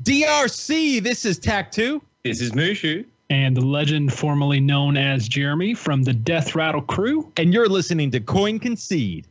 DRC, this is Tac 2. This is Mushu. And the legend formerly known as Jeremy from the Death Rattle crew. And you're listening to Concede.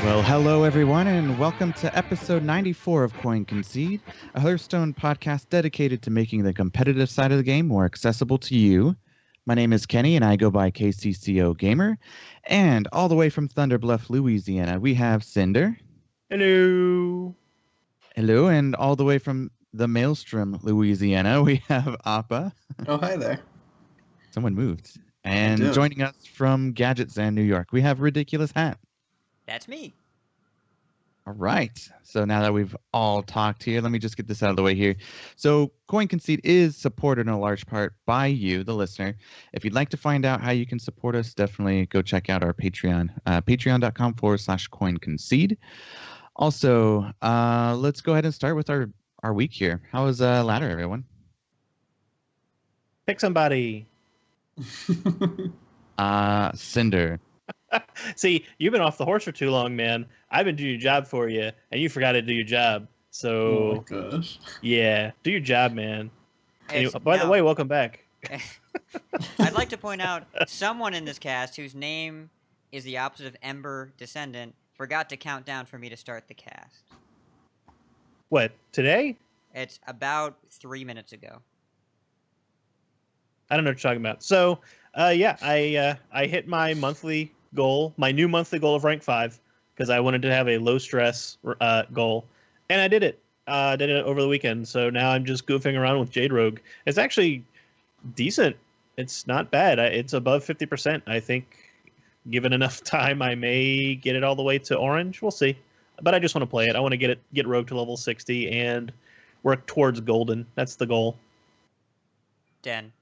Well, hello everyone, and welcome to episode 94 of Concede, a Hearthstone podcast dedicated to making the competitive side of the game more accessible to you. My name is Kenny, and I go by KCCO Gamer. And all the way from Thunder Bluff, Louisiana, we have Cinder. Hello. Hello, and all the way from the Maelstrom, Louisiana, we have Appa. Oh, hi there. Someone moved. And joining us from Gadget Zan, New York, we have Ridiculous Hat. That's me. All right. So now that we've all talked here, let me just get this out of the way here. So Concede is supported in a large part by you, the listener. If you'd like to find out how you can support us, definitely go check out our Patreon, patreon.com/CoinConcede. Also, let's go ahead and start with our week here. How was ladder, everyone? Pick somebody. Cinder. See, you've been off the horse for too long, man. I've been doing your job for you, and you forgot to do your job. So, oh my gosh. Yeah, do your job, man. By the way, welcome back. I'd like to point out someone in this cast whose name is the opposite of Ember Descendant forgot to count down for me to start the cast. What, today? It's about 3 minutes ago. I don't know what you're talking about. So, yeah, I hit my monthly goal, my new monthly goal of rank 5, because I wanted to have a low stress goal, and I did it. Did it over the weekend. So now I'm just goofing around with Jade Rogue. It's actually decent. It's not bad. It's above 50%. I think, given enough time, I may get it all the way to orange. We'll see. But I just want to play it. I want to get Rogue to level 60 and work towards golden. That's the goal. Den.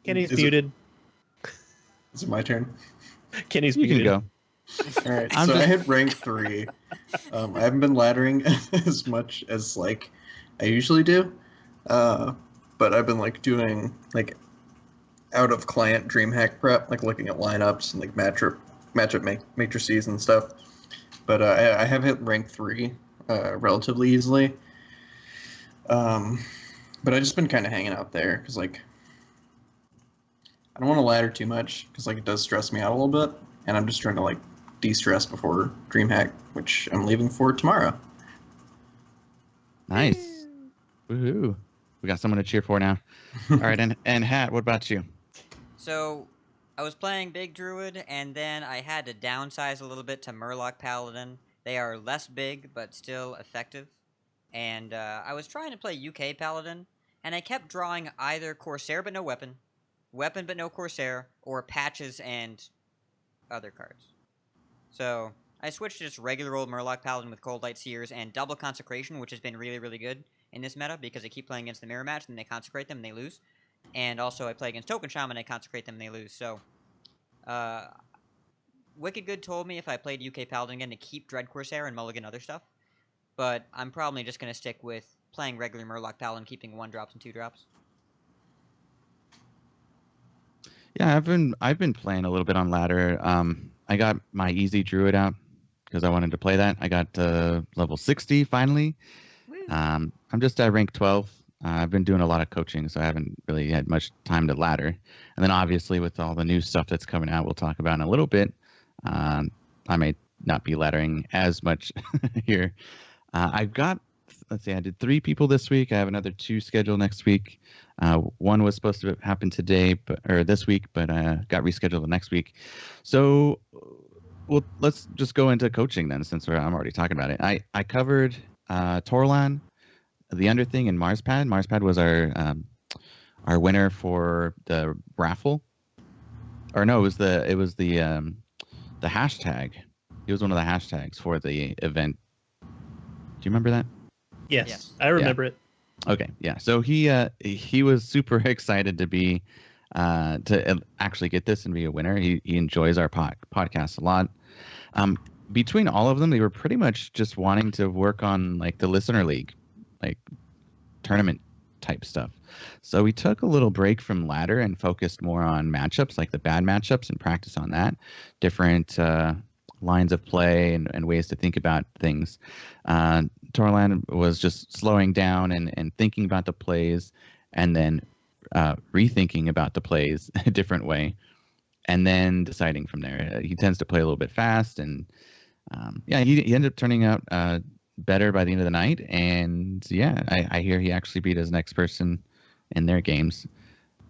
Kenny's muted. Is it my turn? Kenny's You muted. can go. All right, so I hit rank 3. I haven't been laddering as much as I usually do, but I've been doing out of client DreamHack prep, looking at lineups and matchup matrices and stuff. But I have hit rank 3 relatively easily. But I've just been kind of hanging out there because I don't want to ladder too much because it does stress me out a little bit, and I'm just trying to de-stress before DreamHack, which I'm leaving for tomorrow. Nice. Woohoo. We got someone to cheer for now. All right, and Hat, what about you? So, I was playing Big Druid, and then I had to downsize a little bit to Murloc Paladin. They are less big, but still effective. And I was trying to play UK Paladin, and I kept drawing either Corsair but no weapon but no Corsair, or patches and other cards. So, I switched to just regular old Murloc Paladin with Cold Light Seers and double Consecration, which has been really, really good in this meta because I keep playing against the mirror match, and they consecrate them and they lose. And also I play against Token Shaman and I consecrate them and they lose. So, Wicked Good told me if I played UK Paladin again to keep Dread Corsair and mulligan other stuff. But I'm probably just going to stick with playing regular Murloc Paladin, keeping 1-drops and 2-drops. Yeah, I've been playing a little bit on ladder. I got my easy druid out because I wanted to play that. I got level 60 finally. I'm just at rank 12. I've been doing a lot of coaching, so I haven't really had much time to ladder. And then obviously with all the new stuff that's coming out, we'll talk about in a little bit. I may not be laddering as much here. I've got, let's see, I did 3 people this week. I have another 2 scheduled next week. One was supposed to happen today, or this week, but got rescheduled the next week. So, well, let's just go into coaching then, since I'm already talking about it. I covered Torlan, the Underthing, and Marspad. Marspad was our winner for the raffle. or no, it was the hashtag. He was one of the hashtags for the event. Do you remember that? Yes. I remember it. Okay, yeah. So he was super excited to be to actually get this and be a winner. He enjoys our podcast a lot. Between all of them, they were pretty much just wanting to work on like the listener league, like tournament type stuff. So we took a little break from ladder and focused more on matchups, like the bad matchups, and practice on that. Different lines of play and ways to think about things. Torland was just slowing down and thinking about the plays, and then rethinking about the plays a different way, and then deciding from there. He tends to play a little bit fast, and he ended up turning out better by the end of the night. And yeah, I hear he actually beat his next person in their games.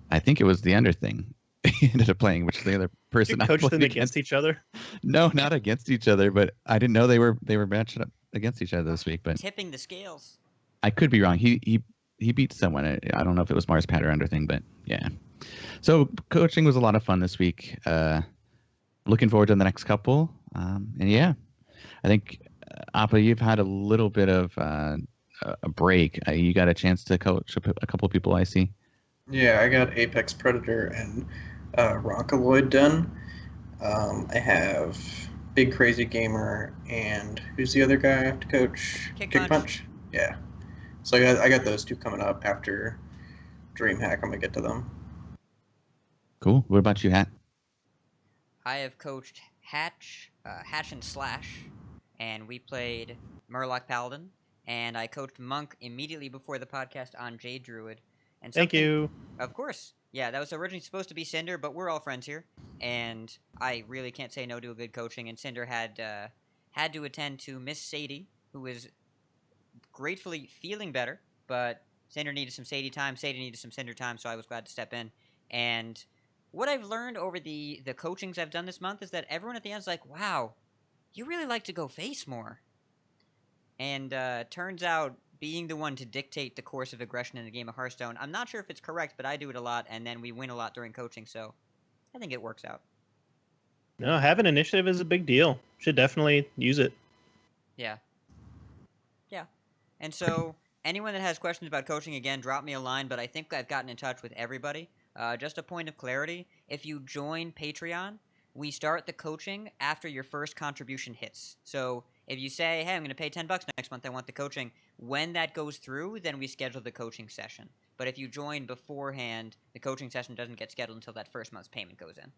I think it was the under thing he ended up playing, which the other person. You coached them against each other? No, not against each other, but I didn't know they were matched up against each other this week. But tipping the scales. I could be wrong. He beat someone. I don't know if it was Mars Pat or under thing, but yeah. So coaching was a lot of fun this week. Looking forward to the next couple. And yeah, I think Appa, you've had a little bit of a break. You got a chance to coach a couple people, I see. Yeah, I got Apex Predator and Ronkaloid done. I have Big Crazy Gamer and who's the other guy I have to coach? Kick Punch. Yeah. So I got those two coming up after DreamHack. I'm gonna get to them. Cool. What about you, Hat? I have coached Hatch and Slash, and we played Murloc Paladin, and I coached Monk immediately before the podcast on Jade Druid. And Thank you. Of course. Yeah, that was originally supposed to be Cinder, but we're all friends here, and I really can't say no to a good coaching. And Cinder had to attend to Miss Sadie, who is gratefully feeling better, but Cinder needed some Sadie time. Sadie needed some Cinder time, so I was glad to step in. And what I've learned over the coachings I've done this month is that everyone at the end is like, wow, you really like to go face more. And turns out being the one to dictate the course of aggression in a game of Hearthstone, I'm not sure if it's correct, but I do it a lot, and then we win a lot during coaching, so I think it works out. No, having initiative is a big deal. Should definitely use it. Yeah. Yeah. And so anyone that has questions about coaching, again, drop me a line, but I think I've gotten in touch with everybody. Just a point of clarity, if you join Patreon, we start the coaching after your first contribution hits. So if you say, hey, I'm going to pay $10 next month, I want the coaching, when that goes through, then we schedule the coaching session. But if you join beforehand, the coaching session doesn't get scheduled until that first month's payment goes in.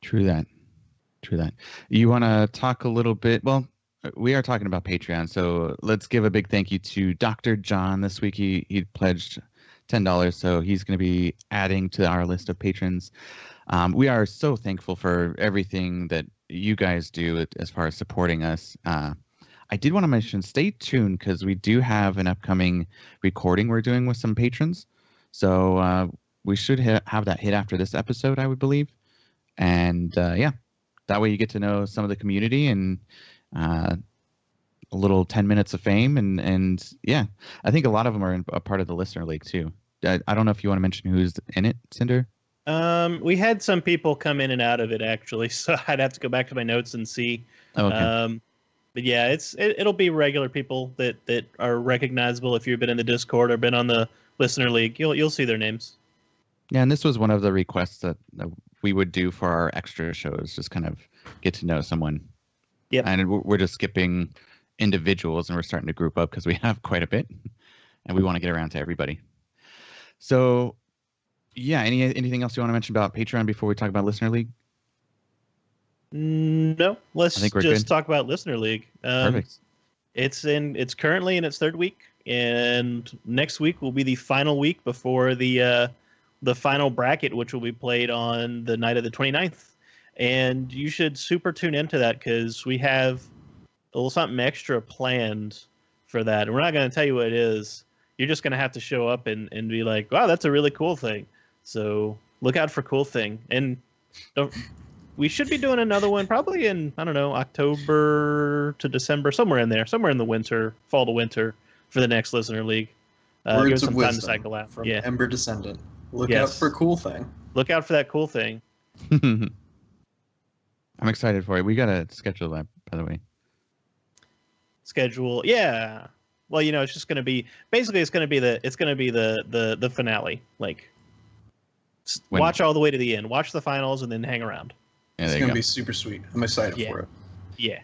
True that. You want to talk a little bit? Well, we are talking about Patreon, so let's give a big thank you to Dr. John this week. He pledged $10, so he's going to be adding to our list of patrons. We are so thankful for everything that you guys do as far as supporting us. I did want to mention, stay tuned, because we do have an upcoming recording we're doing with some patrons. So we should have that hit after this episode, I would believe. And yeah, that way you get to know some of the community and a little 10 minutes of fame. And yeah, I think a lot of them are a part of the listener league too. I don't know if you want to mention who's in it, Cinder. We had some people come in and out of it actually, so I'd have to go back to my notes and see. Okay. But yeah, it'll be regular people that are recognizable if you've been in the Discord or been on the listener league. You'll see their names. Yeah, and this was one of the requests that we would do for our extra shows, just kind of get to know someone. Yep. And we're just skipping individuals, and we're starting to group up because we have quite a bit, and we want to get around to everybody. So, yeah, anything else you want to mention about Patreon before we talk about Listener League? No, let's just talk about Listener League. Perfect. It's currently in its third week, and next week will be the final week before the final bracket, which will be played on the night of the 29th. And you should super tune into that because we have a little something extra planned for that. And we're not going to tell you what it is. You're just going to have to show up and be like, wow, that's a really cool thing. So look out for cool thing. And we should be doing another one probably in, I don't know, October to December, somewhere in there, somewhere in the winter, fall to winter for the next Listener League. Words give us some of time to wisdom cycle out. From Ember Descendant. Look out for cool thing. Look out for that cool thing. I'm excited for it. We gotta schedule that, by the way. Schedule, yeah. Well, it's just gonna be basically it's gonna be the finale. Like, watch all the way to the end. Watch the finals and then hang around. Yeah, It's there you gonna go. be super sweet. I'm excited for it. Yeah.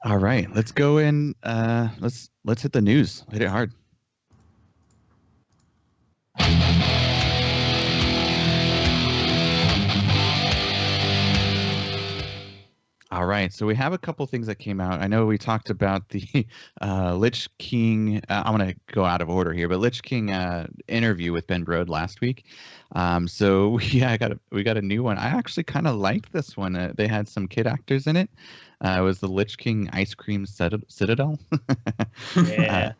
All right, let's go in. Let's hit the news. Hit it hard. All right, so we have a couple things that came out. I know we talked about the Lich King. I'm gonna go out of order here, but Lich King interview with Ben Brode last week. So yeah, we got a new one. I actually kind of liked this one. They had some kid actors in it. It was the Lich King Ice Cream Citadel. Yeah.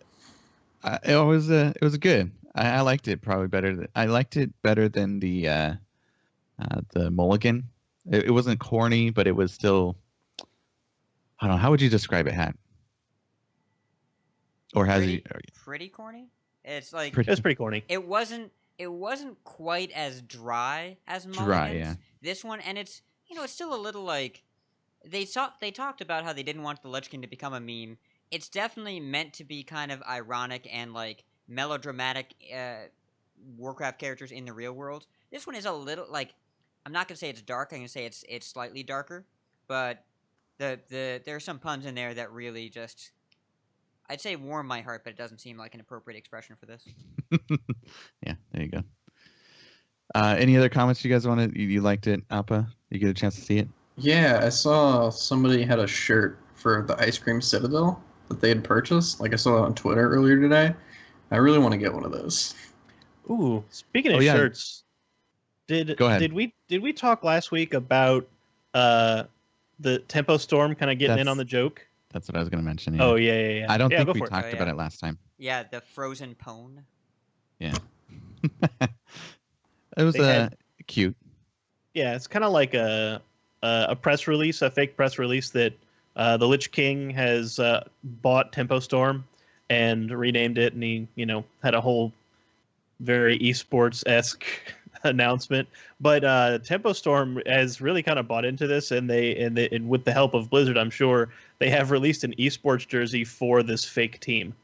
It was good. I liked it probably better. I liked it better than the Mulligan. It wasn't corny, but it was still. I don't know. How would you describe it, Hat? Or has he? Pretty corny. It's like It was pretty corny. it wasn't quite as dry as Mulligan's. Dry, yeah. This one, and it's it's still a little like they talked about how they didn't want the Lich King to become a meme. It's definitely meant to be kind of ironic and like melodramatic Warcraft characters in the real world. This one is a little like I'm not gonna say it's dark. I'm gonna say it's slightly darker, but there are some puns in there that really just I'd say warm my heart, but it doesn't seem like an appropriate expression for this. Yeah, there you go. Any other comments you guys wanted? You liked it, Appa? You get a chance to see it? Yeah, I saw somebody had a shirt for the Ice Cream Citadel that they had purchased. Like I saw it on Twitter earlier today. I really want to get one of those. Ooh, speaking of shirts, Go ahead. did we talk last week about the Tempo Storm kind of getting in on the joke? That's what I was going to mention. Yeah. Oh yeah. I don't think go we for it. talked about it last time. Yeah, the frozen pone. Yeah. It was cute. Yeah, it's kind of like a press release, a fake press release that the Lich King has bought Tempo Storm and renamed it, and he had a whole very esports-esque announcement. But Tempo Storm has really kind of bought into this, and and with the help of Blizzard, I'm sure they have released an esports jersey for this fake team.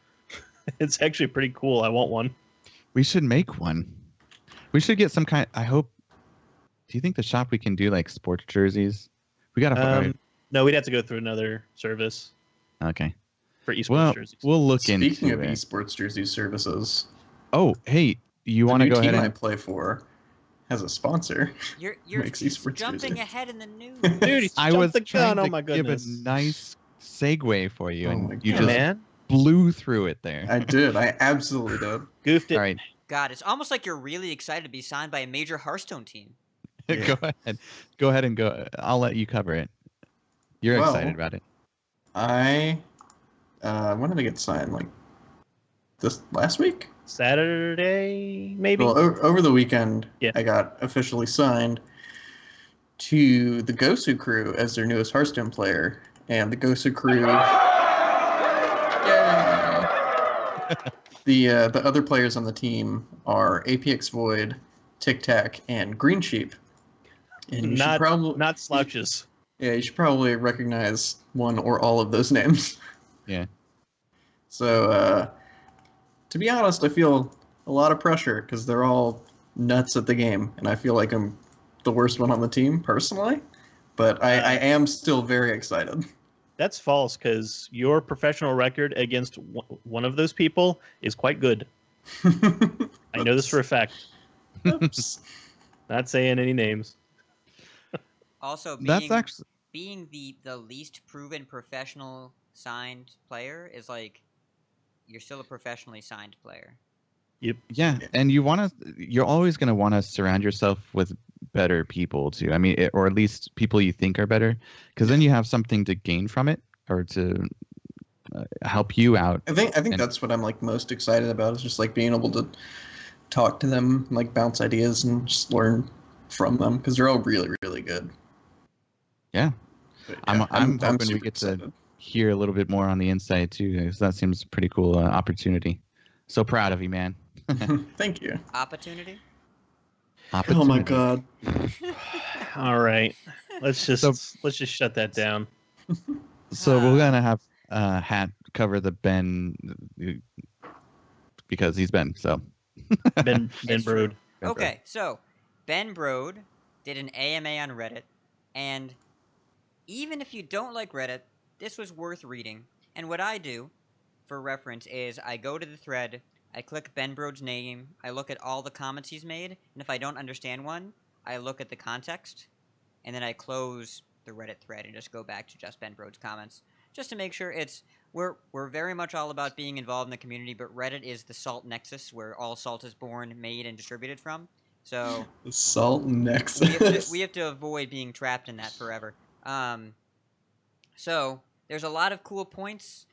It's actually pretty cool. I want one. We should make one. We should get some kind. I hope. Do you think the shop we can do like sports jerseys? We gotta. No, we'd have to go through another service. Okay. For esports jerseys. We'll look into Speaking of it. esports jersey services, Oh, hey, you want to go ahead team I and play for has a sponsor. You're Makes esports jumping jersey. ahead in the news. Dude, he's I was the trying gun. to Oh my give goodness. a nice segue for you, Oh and my you God. just man. blew through it there. I did. I absolutely did. Goofed it. All right, God, it's almost like you're really excited to be signed by a major Hearthstone team. Yeah. Go ahead and go. I'll let you cover it. You're Well, excited about it. I when did I get signed? Like this last week? Saturday, maybe. Well, over the weekend, Yeah. I got officially signed to the Gosu crew as their newest Hearthstone player, and the Gosu crew. Yay! The other players on the team are APX Void, Tic Tac, and Green Sheep. And you should probably not slouches. Yeah, you should probably recognize one or all of those names. Yeah. So, to be honest, I feel a lot of pressure because they're all nuts at the game, and I feel like I'm the worst one on the team personally. But I am still very excited. That's false, because your professional record against one of those people is quite good. I know this for a fact. Oops. Not saying any names. Also, That's actually. being the least proven professional signed player is like you're still a professionally signed player. Yeah, and you're always going to want to surround yourself with better people too. I mean, or at least people you think are better, because then you have something to gain from it or to help you out. I think that's what I'm like most excited about is just like being able to talk to them, like bounce ideas and just learn from them because they're all really, really good. Yeah, But, I'm hoping we super get excited. to hear a little bit more on the inside too, because that seems a pretty cool opportunity. So proud of you, man. Thank you. Opportunity? Oh my god. All right, let's just shut that down. So we're gonna have Hat cover the Ben because he's Ben. So Ben It's Brood. true. Okay, so Ben Broad did an AMA on Reddit, and even if you don't like Reddit, this was worth reading. And what I do, for reference, is I go to the thread, I click Ben Broad's name, I look at all the comments he's made, and if I don't understand one, I look at the context, and then I close the Reddit thread and just go back to just Ben Broad's comments, just to make sure we're very much all about being involved in the community, but Reddit is the salt nexus where all salt is born, made, and distributed from. So the salt nexus. we have to avoid being trapped in that forever. So there's a lot of cool points.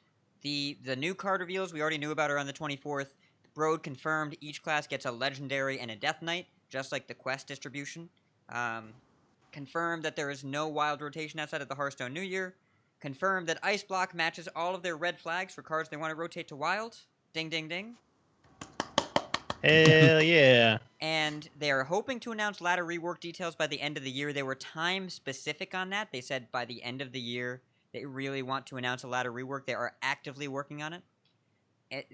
The new card reveals we already knew about are on the 24th. Broad confirmed each class gets a legendary and a death knight, just like the quest distribution. Confirmed that there is no wild rotation outside of the Hearthstone New Year. Confirmed that Ice Block matches all of their red flags for cards they want to rotate to wild. Ding, ding, ding. Hell yeah. And they are hoping to announce ladder rework details by the end of the year. They were time specific on that. They said by the end of the year they really want to announce a ladder rework. They are actively working on it.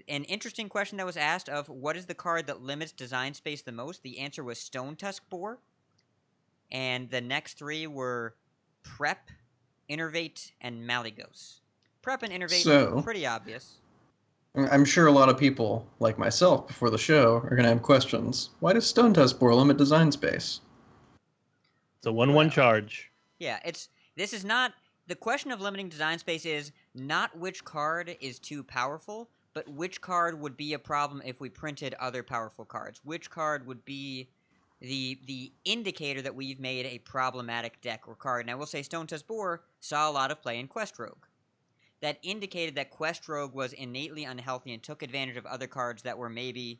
An interesting question that was asked of what is the card that limits design space the most? The answer was Stone Tusk Boar. And the next three were Prep, Innervate, and Malygos. Prep and Innervate, pretty obvious. I'm sure a lot of people, like myself, before the show, are going to have questions. Why does Stone Tusk Boar limit design space? It's a 1/1 charge. Yeah, this is not... The question of limiting design space is not which card is too powerful, but which card would be a problem if we printed other powerful cards. Which card would be the indicator that we've made a problematic deck or card. And I will say Stone Tusk Boar saw a lot of play in Quest Rogue. That indicated that Quest Rogue was innately unhealthy and took advantage of other cards that were maybe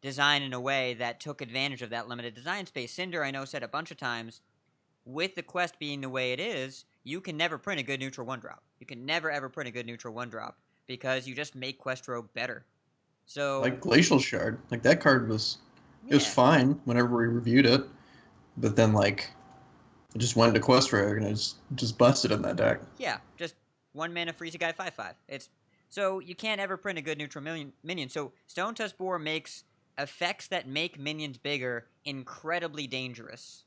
designed in a way that took advantage of that limited design space. Cinder, I know, said a bunch of times, with the Quest being the way it is, you can never print a good neutral 1-drop. You can never, ever print a good neutral 1-drop because you just make Quest Rogue better. So, like Glacial Shard. Like, that card was... It was fine whenever we reviewed it, but then, like, it just went into Quest Rogue and it just busted in that deck. Yeah, just 1 mana freeze a guy 5/5. So you can't ever print a good neutral minion. So Stone Tusk Boar makes effects that make minions bigger incredibly dangerous.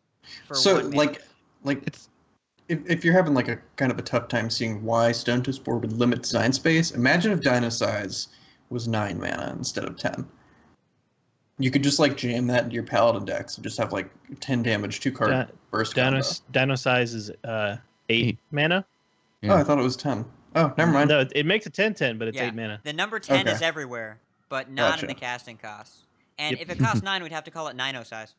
So like it's if you're having like a kind of a tough time seeing why Stone Tusk Boar would limit design space, imagine if Dino Size was 9 mana instead of 10. You could just like jam that into your Paladin decks and just have like 10 damage 2-card burst combo. Dino Size is 8 mana. Yeah. Oh, I thought it was 10. Oh, never mind. No, it makes a 10/10, but it's 8 mana. The number 10 is everywhere, but not in the casting costs. And if it costs 9, we'd have to call it 9-0 size.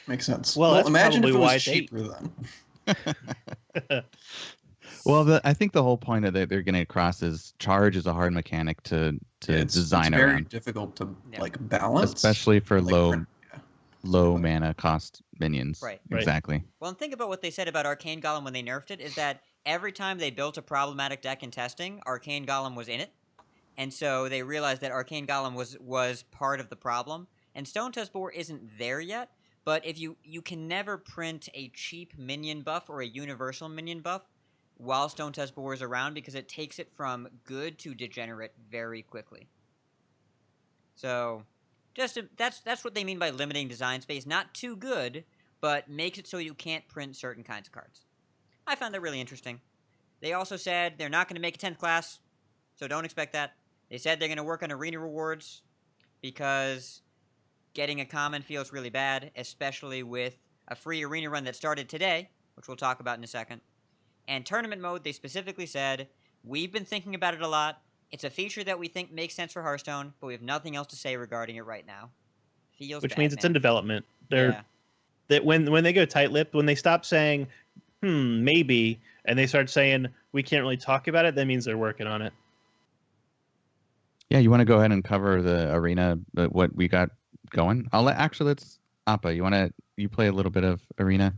Makes sense. Well, that's imagine if probably it why was it's cheaper then. Well, I think the whole point of that they're getting across is charge is a hard mechanic to design it's very around. Difficult to like balance, especially for like, low mana cost minions. Right. Exactly. Well, and think about what they said about Arcane Golem when they nerfed it, is that every time they built a problematic deck in testing, Arcane Golem was in it. And so they realized that Arcane Golem was part of the problem. And Stone Tusk Boar isn't there yet, but if you can never print a cheap minion buff or a universal minion buff while Stone Tusk Boar is around, because it takes it from good to degenerate very quickly. So that's what they mean by limiting design space. Not too good, but makes it so you can't print certain kinds of cards. I found that really interesting. They also said they're not going to make a 10th class, so don't expect that. They said they're going to work on arena rewards because getting a common feels really bad, especially with a free arena run that started today, which we'll talk about in a second. And tournament mode, they specifically said, we've been thinking about it a lot. It's a feature that we think makes sense for Hearthstone, but we have nothing else to say regarding it right now. Which means it's in development. Yeah. That when they go tight-lipped, when they stop saying, maybe, and they start saying, we can't really talk about it, that means they're working on it. Yeah, you want to go ahead and cover the arena, what we got going? Let's Appa, you play a little bit of arena?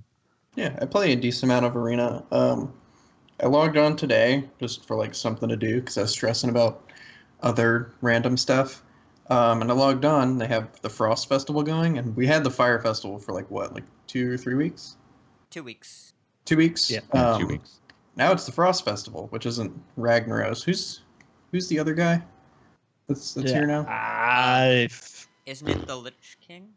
Yeah, I play a decent amount of arena. I logged on today just for like something to do because I was stressing about other random stuff. And I logged on. They have the Frost Festival going, and we had the Fire Festival for like 2 or 3 weeks? 2 weeks. 2 weeks. Yeah. 2 weeks. Now it's the Frost Festival, which isn't Ragnaros. Who's the other guy that's here now? Isn't it the Lich King?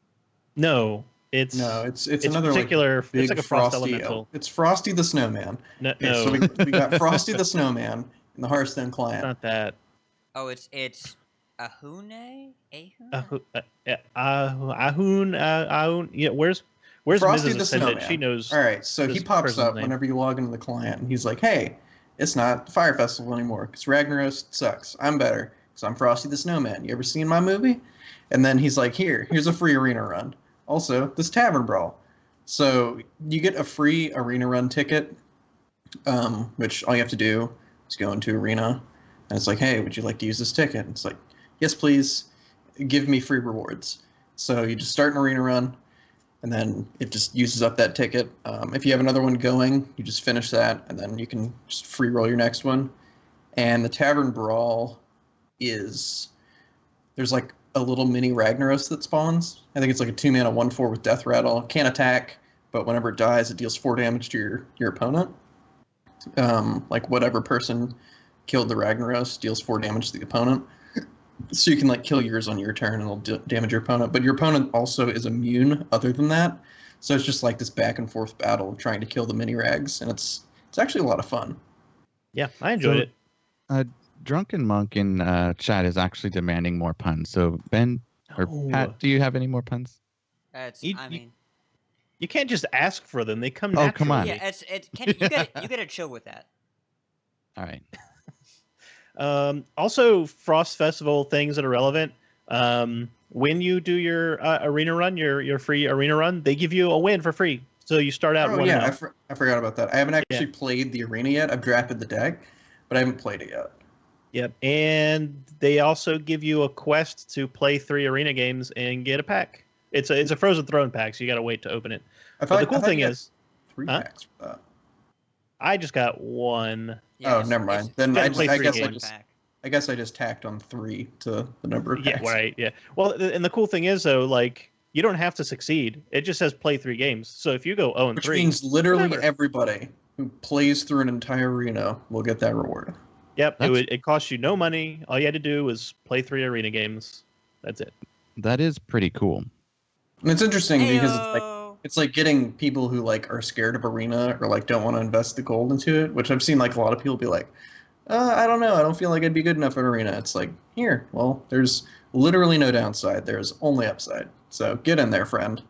No, it's another particular. big it's like a frost frosty. elemental. It's Frosty the Snowman. No, Okay, so we got Frosty the Snowman in the Hearthstone client. it's not that. Oh, it's Ahune? Ahun. Yeah, where's Frosty Mrs. the Attendant? Snowman. She knows. All right, so he this pops person's up name. whenever you log into the client, and he's like, "Hey, it's not the Fire Festival anymore because Ragnaros sucks. I'm better because I'm Frosty the Snowman. You ever seen my movie?" And then he's like, "Here's a free arena run. Also, this tavern brawl." So you get a free arena run ticket, which all you have to do is go into arena, and it's like, "Hey, would you like to use this ticket?" And it's like, "Yes, please. Give me free rewards." So you just start an arena run, and then it just uses up that ticket. If you have another one going, you just finish that, and then you can just free roll your next one. And the Tavern Brawl there's like a little mini Ragnaros that spawns. I think it's like a 2-mana 1/4 with Death Rattle. Can't attack, but whenever it dies, it deals 4 damage to your opponent. Like whatever person killed the Ragnaros deals 4 damage to the opponent. So you can like kill yours on your turn and it'll damage your opponent. But your opponent also is immune other than that. So it's just like this back and forth battle of trying to kill the mini rags, and it's actually a lot of fun. Yeah, I enjoyed it. Drunken Monk in chat is actually demanding more puns. So Ben or Pat, do you have any more puns? You can't just ask for them; they come. Oh, come on. Yeah, you get to chill with that. All right. Also, Frost Festival things that are relevant. When you do your arena run, your free arena run, they give you a win for free. So you start out. Oh yeah, I forgot about that. I haven't actually played the arena yet. I've drafted the deck, but I haven't played it yet. Yep, and they also give you a quest to play 3 arena games and get a pack. It's a Frozen Throne pack, so you got to wait to open it. But the cool thing is, 3 packs for that. I just got 1. Yeah, never mind. Then I guess I just tacked on 3 to the number of packs. Yeah, right. Yeah. Well, and the cool thing is though, like you don't have to succeed. It just says play 3 games. So if you go 0-3, which means literally everybody who plays through an entire arena will get that reward. Yep. It costs you no money. All you had to do was play 3 arena games. That's it. That is pretty cool. And it's interesting because it's like getting people who like are scared of arena or like don't want to invest the gold into it, which I've seen like a lot of people be like, I don't know, I don't feel like I'd be good enough at arena. It's like, here, well, there's literally no downside. There's only upside. So get in there, friend.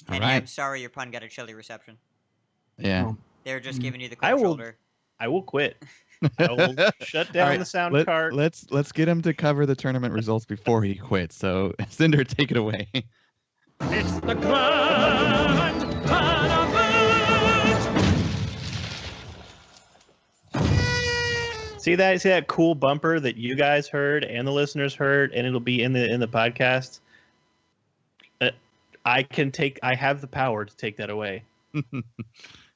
Kenny, I'm sorry your pun got a chilly reception. Yeah. They're just giving you the cold shoulder. I will quit. I will shut down the sound card. Let's get him to cover the tournament results before he quits. So Cinder, take it away. It's the grand See that cool bumper that you guys heard and the listeners heard, and it'll be in the podcast. I have the power to take that away.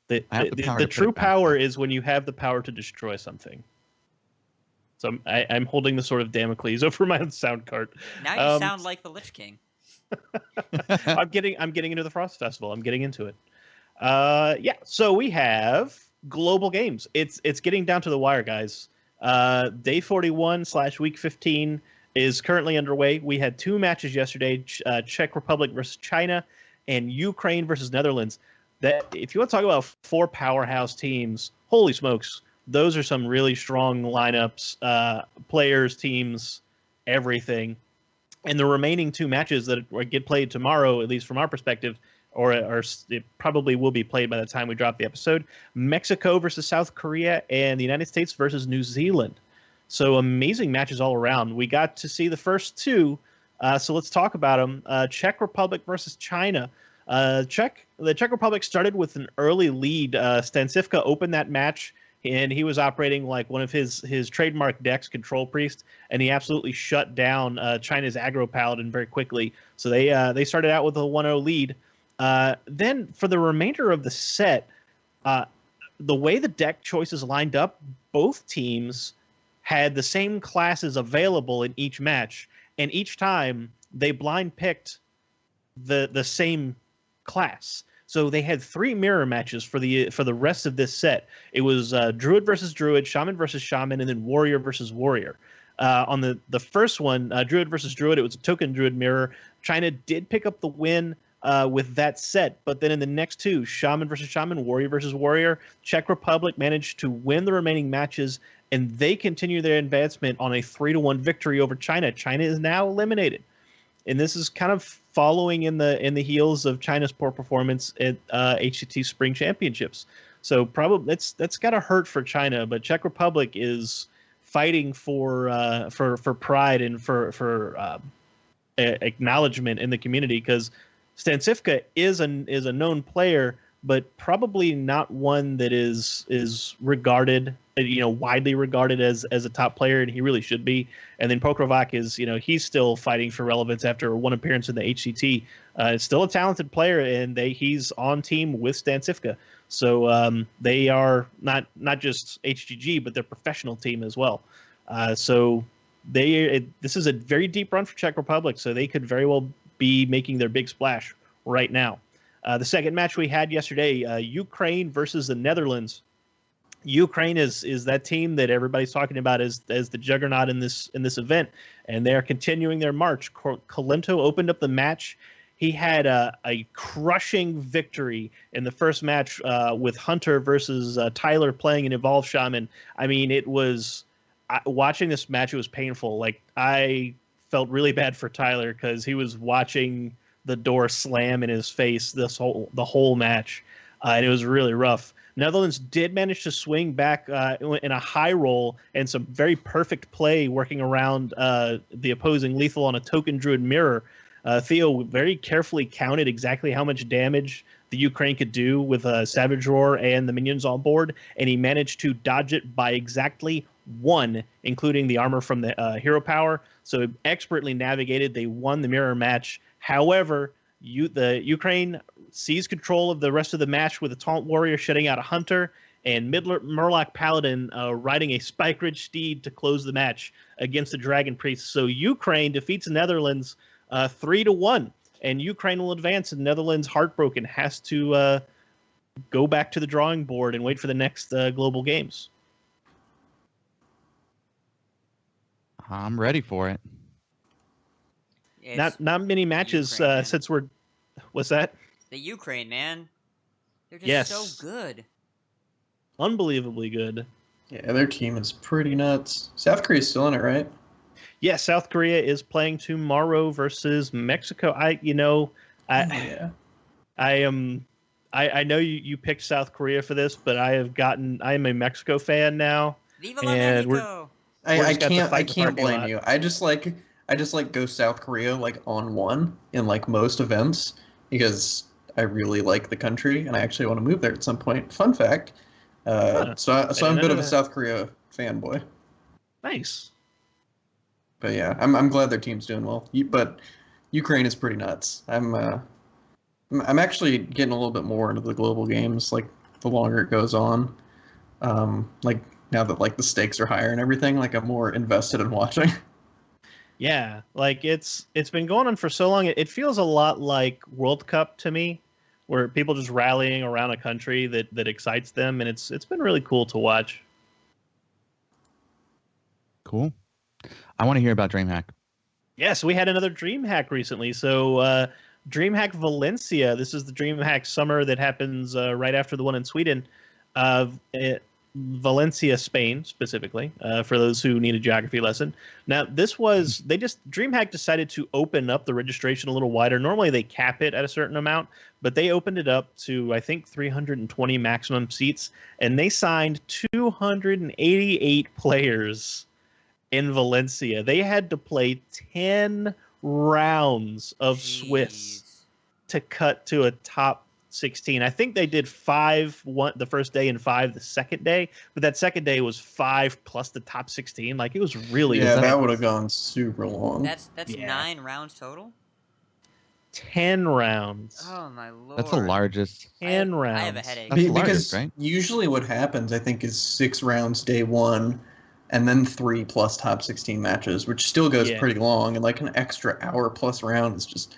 The true power is when you have the power to destroy something. So I'm holding the sword of Damocles over my sound card. Now you sound like the Lich King. I'm getting into the Frost Festival. I'm getting into it. So we have global games. It's getting down to the wire, guys. Day 41/week 15 is currently underway. We had 2 matches yesterday: Czech Republic versus China, and Ukraine versus Netherlands. That if you want to talk about 4 powerhouse teams, holy smokes, those are some really strong lineups, players, teams, everything. And the remaining 2 matches that get played tomorrow, at least from our perspective, or it probably will be played by the time we drop the episode: Mexico versus South Korea and the United States versus New Zealand. So amazing matches all around. We got to see the first 2, so let's talk about them. Czech Republic versus China. The Czech Republic started with an early lead. Stancifka opened that match, and he was operating like one of his trademark decks, Control Priest, and he absolutely shut down China's Aggro Paladin very quickly. So they started out with a 1-0 lead. Then for the remainder of the set, the way the deck choices lined up, both teams had the same classes available in each match, and each time they blind picked the same class. So they had 3 mirror matches for the rest of this set. It was Druid versus Druid, Shaman versus Shaman, and then Warrior versus Warrior. On the first one, Druid versus Druid, it was a token Druid mirror. China did pick up the win with that set, but then in the next 2, Shaman versus Shaman, Warrior versus Warrior, Czech Republic managed to win the remaining matches, and they continue their advancement on a 3-1 victory over China. China is now eliminated, and this is kind of following in the heels of China's poor performance at HCT Spring Championships. So probably that's got to hurt for China, but Czech Republic is fighting for pride and for acknowledgement in the community, because Stancifka is a known player, but probably not one that is regarded, widely regarded as a top player, and he really should be. And then Pokrovac is, he's still fighting for relevance after one appearance in the HCT. Still a talented player, and he's on team with Stancifka. So they are not just HGG, but they're professional team as well. So this is a very deep run for Czech Republic, so they could very well be making their big splash right now. The second match we had yesterday, Ukraine versus the Netherlands. Ukraine is that team that everybody's talking about as the juggernaut in this event, and they're continuing their march. Kolento opened up the match. He had a crushing victory in the first match with Hunter versus Tyler playing an Evolved Shaman. I mean, it was watching this match. It was painful. Like, I felt really bad for Tyler because he was watching the door slam in his face the whole match, and it was really rough. Netherlands did manage to swing back in a high roll and some very perfect play working around the opposing lethal on a token Druid mirror. Theo very carefully counted exactly how much damage the Ukraine could do with Savage Roar and the minions on board, and he managed to dodge it by exactly 1, including the armor from the hero power. So expertly navigated. They won the mirror match. However, the Ukraine seized control of the rest of the match with a Taunt Warrior shutting out a Hunter and Murloc Paladin riding a Spike Ridge Steed to close the match against the Dragon Priest. So Ukraine defeats the Netherlands 3-1, and Ukraine will advance, and Netherlands, heartbroken, has to go back to the drawing board and wait for the next global games. I'm ready for it. Not many matches Ukraine, since we're. What's that? The Ukraine, man. They're just so good. Unbelievably good. Yeah, their team is pretty nuts. South Korea's still in it, right? Yeah, South Korea is playing tomorrow versus Mexico. I know you picked South Korea for this, but I am a Mexico fan now. Viva la Mexico! I can't blame you. I just like go South Korea like on 1 in like most events because I really like the country and I actually want to move there at some point. Fun fact. So I'm a bit of a South Korea fanboy. Nice. But yeah, I'm glad their team's doing well. But Ukraine is pretty nuts. I'm actually getting a little bit more into the global games like the longer it goes on. Like now that like the stakes are higher and everything, like I'm more invested in watching. Yeah, like it's been going on for so long. It feels a lot like World Cup to me, where people just rallying around a country that excites them, and it's been really cool to watch. Cool. I want to hear about DreamHack. Yes, we had another DreamHack recently. So DreamHack Valencia. This is the DreamHack summer that happens right after the one in Sweden. Valencia, Spain, specifically, for those who need a geography lesson. Now, DreamHack decided to open up the registration a little wider. Normally, they cap it at a certain amount, but they opened it up to, I think, 320 maximum seats, and they signed 288 players in Valencia. They had to play 10 rounds of Swiss to cut to a top 16. I think they did 5 the first day and 5 the second day, but that second day was 5 plus the top 16. Like, it was really intense. That would have gone super long. That's 9 rounds total. 10 rounds. Oh my lord. That's the largest. 10 rounds. I have a headache. That's the because largest, right? Usually what happens, I think, is 6 rounds day 1, and then 3 plus top 16 matches, which still goes Yeah. pretty long, and like an extra hour plus round is just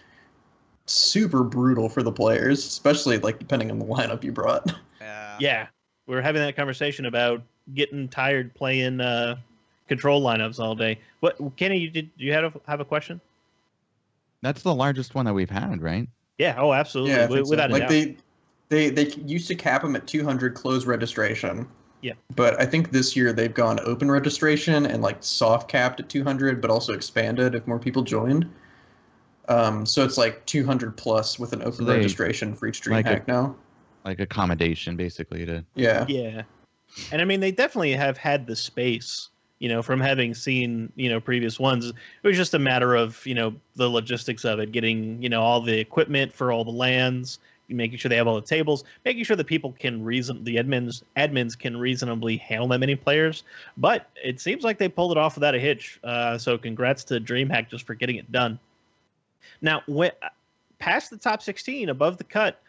super brutal for the players, especially like depending on the lineup you brought. Yeah, we were having that conversation about getting tired playing control lineups all day. What, Kenny? Do you have a question? That's the largest one that we've had, right? Yeah. Oh, absolutely. Yeah, I think so. Without a Like doubt. they used to cap them at 200 closed registration. Yeah. But I think this year they've gone open registration and like soft capped at 200, but also expanded if more people joined. So it's like 200 plus with an open registration for each DreamHack now. Like accommodation, basically, to Yeah. Yeah. And I mean, they definitely have had the space, from having seen, previous ones. It was just a matter of, the logistics of it, getting, all the equipment for all the lands, making sure they have all the tables, making sure that people can the admins can reasonably handle that many players. But it seems like they pulled it off without a hitch. So congrats to DreamHack just for getting it done. Now, past the top 16, above the cut,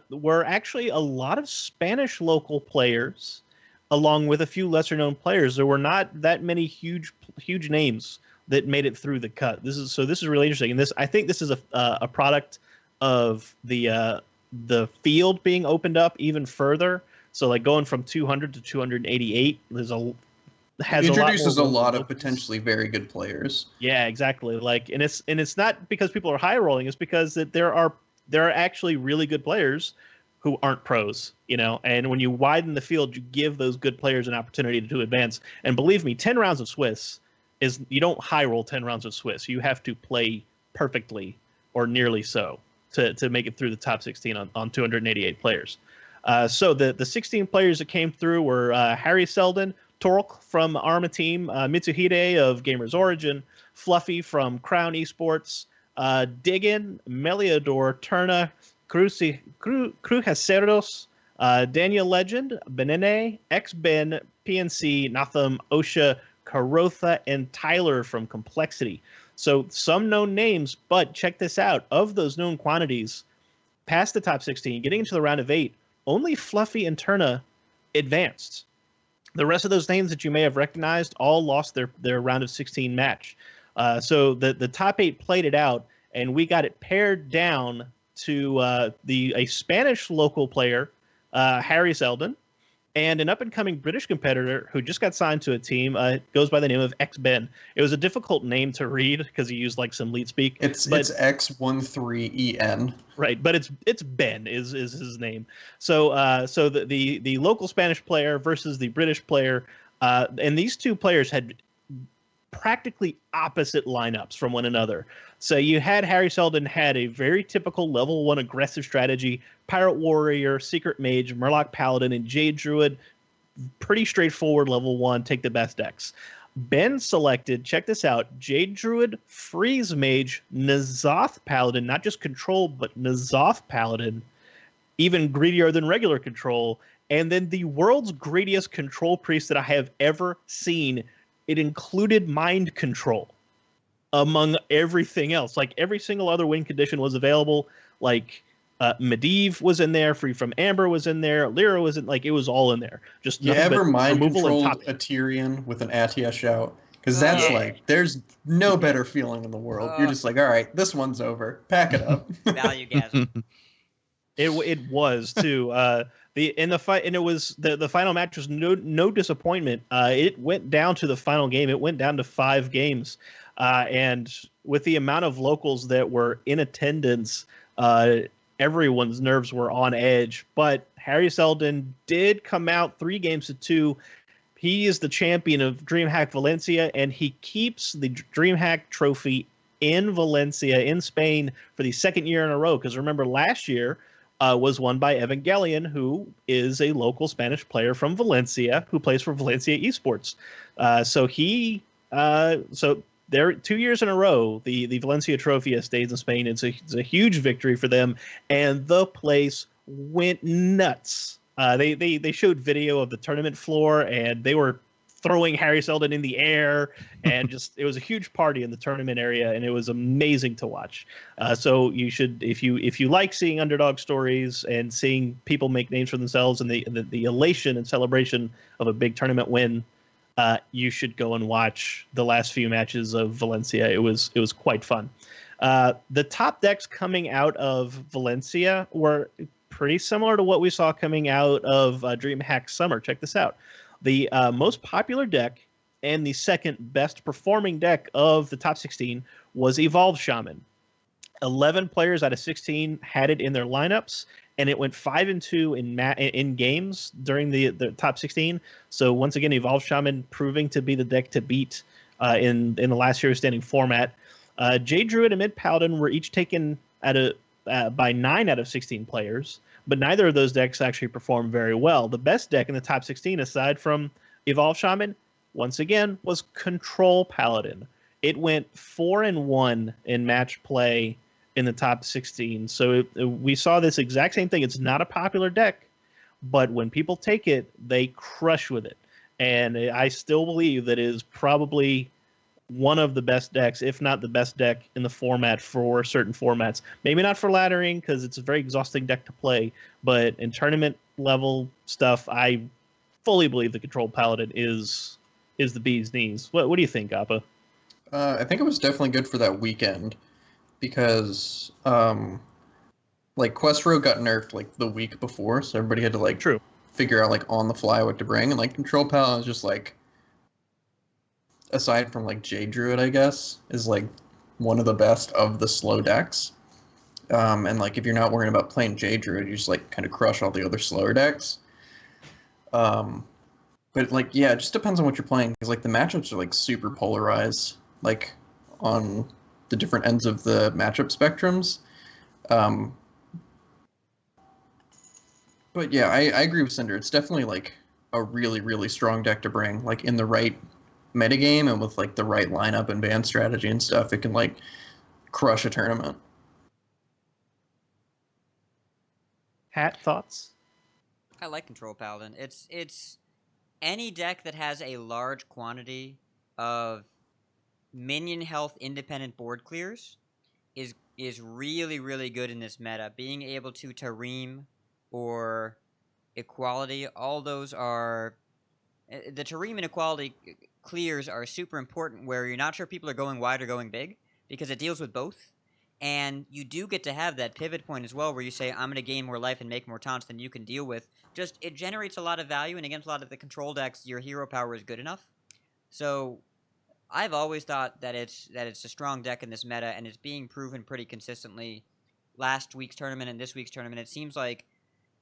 were actually a lot of Spanish local players, along with a few lesser-known players. There were not that many huge names that made it through the cut. This is really interesting, and I think this is a product of the field being opened up even further. So, like going from 200 to 288, introduces a lot of potentially very good players. Yeah, exactly. Like, and it's not because people are high rolling. It's because that there are actually really good players who aren't pros, and when you widen the field, you give those good players an opportunity to advance. And believe me, 10 rounds of Swiss you don't high roll 10 rounds of Swiss. You have to play perfectly or nearly so to make it through the top 16 on 288 players. So the 16 players that came through were Harry Seldon, Torque from Arma Team, Mitsuhide of Gamers Origin, Fluffy from Crown Esports, Diggin, Meliodor, Turna, Crujaceros, Daniel Legend, Benene, X-Ben, PNC, Natham, Osha, Karotha, and Tyler from Complexity. So some known names, but check this out. Of those known quantities, past the top 16, getting into the round of 8, only Fluffy and Turna advanced. The rest of those names that you may have recognized all lost their round of 16 match. So the top 8 played it out, and we got it pared down to a Spanish local player, Harry Seldon, and an up-and-coming British competitor who just got signed to a team, goes by the name of X-Ben. It was a difficult name to read because he used like some leet speak. It's X13EN. Right, but it's Ben is his name. So the local Spanish player versus the British player, and these two players had practically opposite lineups from one another. So you had Harry Seldon had a very typical level 1 aggressive strategy, Pirate Warrior, Secret Mage, Murloc Paladin, and Jade Druid. Pretty straightforward level 1, take the best decks. Ben selected, check this out, Jade Druid, Freeze Mage, N'Zoth Paladin, not just Control, but N'Zoth Paladin, even greedier than regular Control, and then the world's greediest Control Priest that I have ever seen. It included Mind Control among everything else. Like every single other win condition was available. Like Medivh was in there, Free from Amber was in there, Lyra was in, like it was all in there. Just you ever mind controlled a Tyrion with an Atia shout? Because that's like there's no better feeling in the world. You're just like, all right, this one's over. Pack it up. Value gasm. It was too. In the fight, and it was the final match was no disappointment. It went down to the final game. It went down to 5 games, and with the amount of locals that were in attendance, everyone's nerves were on edge. But Harry Seldon did come out 3 games to 2. He is the champion of DreamHack Valencia, and he keeps the DreamHack trophy in Valencia, in Spain, for the 2nd year in a row. Because remember, last year was won by Evangelion, who is a local Spanish player from Valencia who plays for Valencia Esports. So they're 2 years in a row. The Valencia Trophy has stayed in Spain. It's a huge victory for them, and the place went nuts. They showed video of the tournament floor, and they were throwing Harry Seldon in the air, and just it was a huge party in the tournament area, and it was amazing to watch. So you should, if you like seeing underdog stories and seeing people make names for themselves, and the elation and celebration of a big tournament win, you should go and watch the last few matches of Valencia. It was quite fun. The top decks coming out of Valencia were pretty similar to what we saw coming out of DreamHack Summer. Check this out. The most popular deck and the second best performing deck of the top 16 was Evolved Shaman. 11 players out of 16 had it in their lineups, and it went 5-2 in games during the top 16. So once again, Evolved Shaman proving to be the deck to beat in the last year's standing format. Jade Druid and Mid Paladin were each taken by 9 out of 16 players, but neither of those decks actually performed very well. The best deck in the top 16, aside from Evolved Shaman, once again, was Control Paladin. It went 4-1 in match play in the top 16. So we saw this exact same thing. It's not a popular deck, but when people take it, they crush with it. And I still believe that it is probably one of the best decks, if not the best deck in the format for certain formats. Maybe not for laddering, because it's a very exhausting deck to play, but in tournament level stuff, I fully believe the Control Paladin is the bee's knees. What do you think, Appa? I think it was definitely good for that weekend because like Quest Rogue got nerfed like the week before, so everybody had to like figure out like on the fly what to bring, and like Control Paladin is just like, aside from like Jade Druid, I guess, is like one of the best of the slow decks. And like if you're not worrying about playing Jade Druid, you just like kind of crush all the other slower decks. But like, yeah, it just depends on what you're playing, because like the matchups are like super polarized, like on the different ends of the matchup spectrums. But yeah, I agree with Cinder. It's definitely like a really, really strong deck to bring, like in the right metagame and with like the right lineup and ban strategy and stuff. It can like crush a tournament. Hat, thoughts? I like Control Paladin. It's any deck that has a large quantity of minion health independent board clears is really, really good in this meta. Being able to Tareem or Equality, all those are... The Tareem and Equality clears are super important where you're not sure people are going wide or going big, because it deals with both. And you do get to have that pivot point as well where you say, I'm going to gain more life and make more taunts than you can deal with. Just, it generates a lot of value, and against a lot of the control decks, your hero power is good enough. So, I've always thought that it's a strong deck in this meta, and it's being proven pretty consistently last week's tournament and this week's tournament. It seems like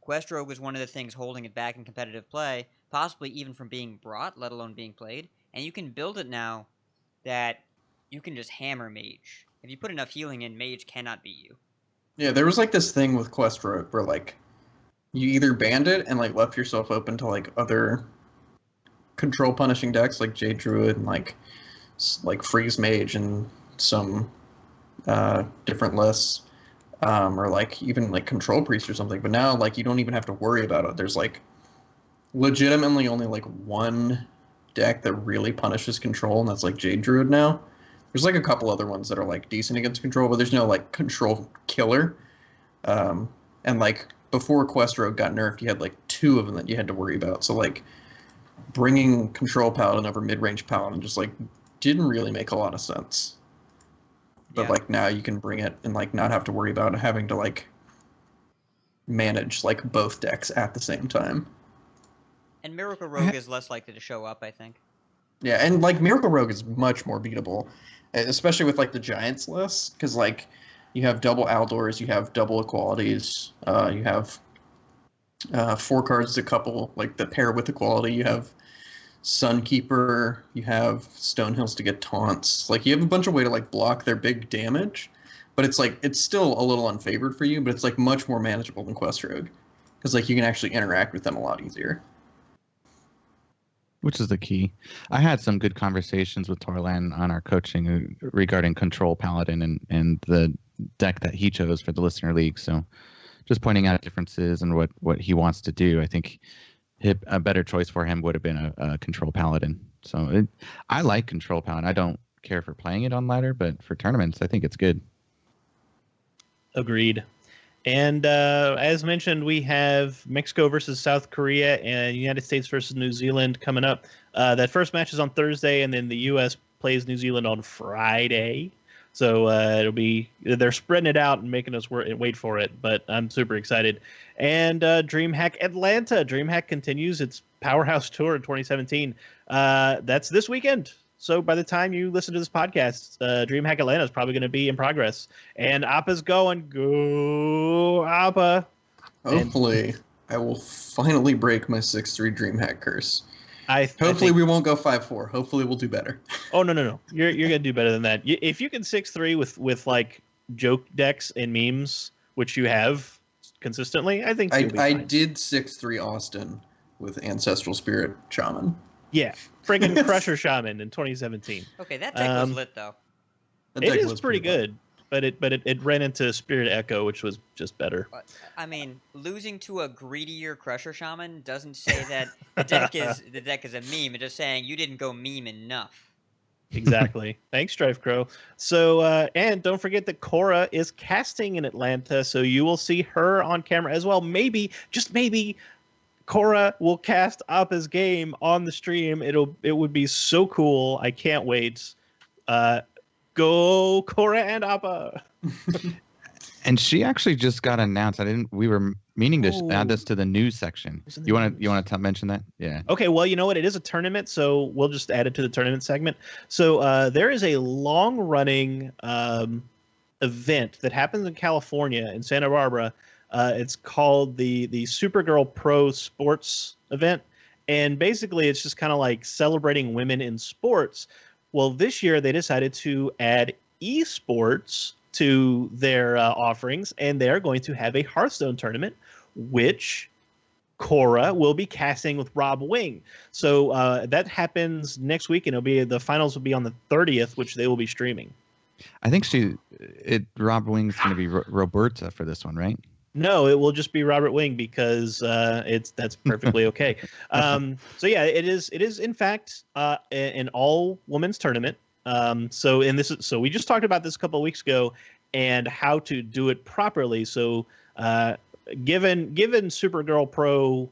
Quest Rogue was one of the things holding it back in competitive play, possibly even from being brought, let alone being played. And you can build it now that you can just hammer Mage. If you put enough healing in, Mage cannot beat you. Yeah, there was like this thing with Quest Rogue where like you either banned it and like left yourself open to like other control punishing decks like Jade Druid and like Freeze Mage and some different lists, or like even like Control Priest or something. But now like you don't even have to worry about it. There's like legitimately only like one deck that really punishes control, and that's like Jade Druid now. There's like a couple other ones that are like decent against control, but there's no like control killer. And like before Quest Rogue got nerfed, you had like 2 of them that you had to worry about. So like bringing Control Paladin over mid-range Paladin just like didn't really make a lot of sense. But like now you can bring it and like not have to worry about having to like manage like both decks at the same time. And Miracle Rogue is less likely to show up, I think. Yeah, and like Miracle Rogue is much more beatable, especially with like the Giants list, because like you have double Aldors, you have double Equalities, you have 4 cards to couple like the pair with Equality, you have Sunkeeper, you have Stonehills to get taunts. Like you have a bunch of way to like block their big damage, but it's like it's still a little unfavored for you, but it's like much more manageable than Quest Rogue, because like you can actually interact with them a lot easier. Which is the key. I had some good conversations with Torlan on our coaching regarding Control Paladin and the deck that he chose for the Listener League. So just pointing out differences and what he wants to do. I think a better choice for him would have been a Control Paladin. So I like Control Paladin. I don't care for playing it on ladder, but for tournaments, I think it's good. Agreed. And as mentioned, we have Mexico versus South Korea and United States versus New Zealand coming up. That first match is on Thursday, and then the U.S. plays New Zealand on Friday. So they're spreading it out and making us wait for it, but I'm super excited. And DreamHack Atlanta. DreamHack continues its Powerhouse Tour in 2017. That's this weekend. So by the time you listen to this podcast, DreamHack Atlanta is probably going to be in progress. And Appa's going. Go, Appa. Hopefully, I will finally break my 6-3 DreamHack curse. Hopefully we won't go 5-4. Hopefully we'll do better. Oh, no. You're going to do better than that. If you can 6-3 with like joke decks and memes, which you have consistently, I think I did 6-3 Austin with Ancestral Spirit Shaman. Yeah, friggin' Crusher Shaman in 2017. Okay, that deck was lit though. That deck It was is pretty good, but it ran into Spirit Echo, which was just better. I mean, losing to a greedier Crusher Shaman doesn't say that the deck is a meme. It's just saying you didn't go meme enough. Exactly. Thanks, Strife Crow. So, and don't forget that Cora is casting in Atlanta, so you will see her on camera as well. Maybe, just maybe, Cora will cast Appa's game on the stream. It would be so cool. I can't wait. Go Cora and Appa. And she actually just got announced. We were meaning to add this to the news section. You want to mention that? Yeah. Okay. Well, you know what? It is a tournament, so we'll just add it to the tournament segment. So there is a long-running event that happens in California in Santa Barbara. It's called the Supergirl Pro Sports event, and basically it's just kind of like celebrating women in sports. Well, this year they decided to add esports to their offerings, and they're going to have a Hearthstone tournament, which Cora will be casting with Rob Wing. So that happens next week, and the finals will be on the 30th, which they will be streaming. I think Rob Wing's going to be Roberta for this one, right? No, it will just be Robert Wing because that's perfectly okay. So yeah, it is in fact an all women's tournament. So we just talked about this a couple of weeks ago and how to do it properly. So given Supergirl Pro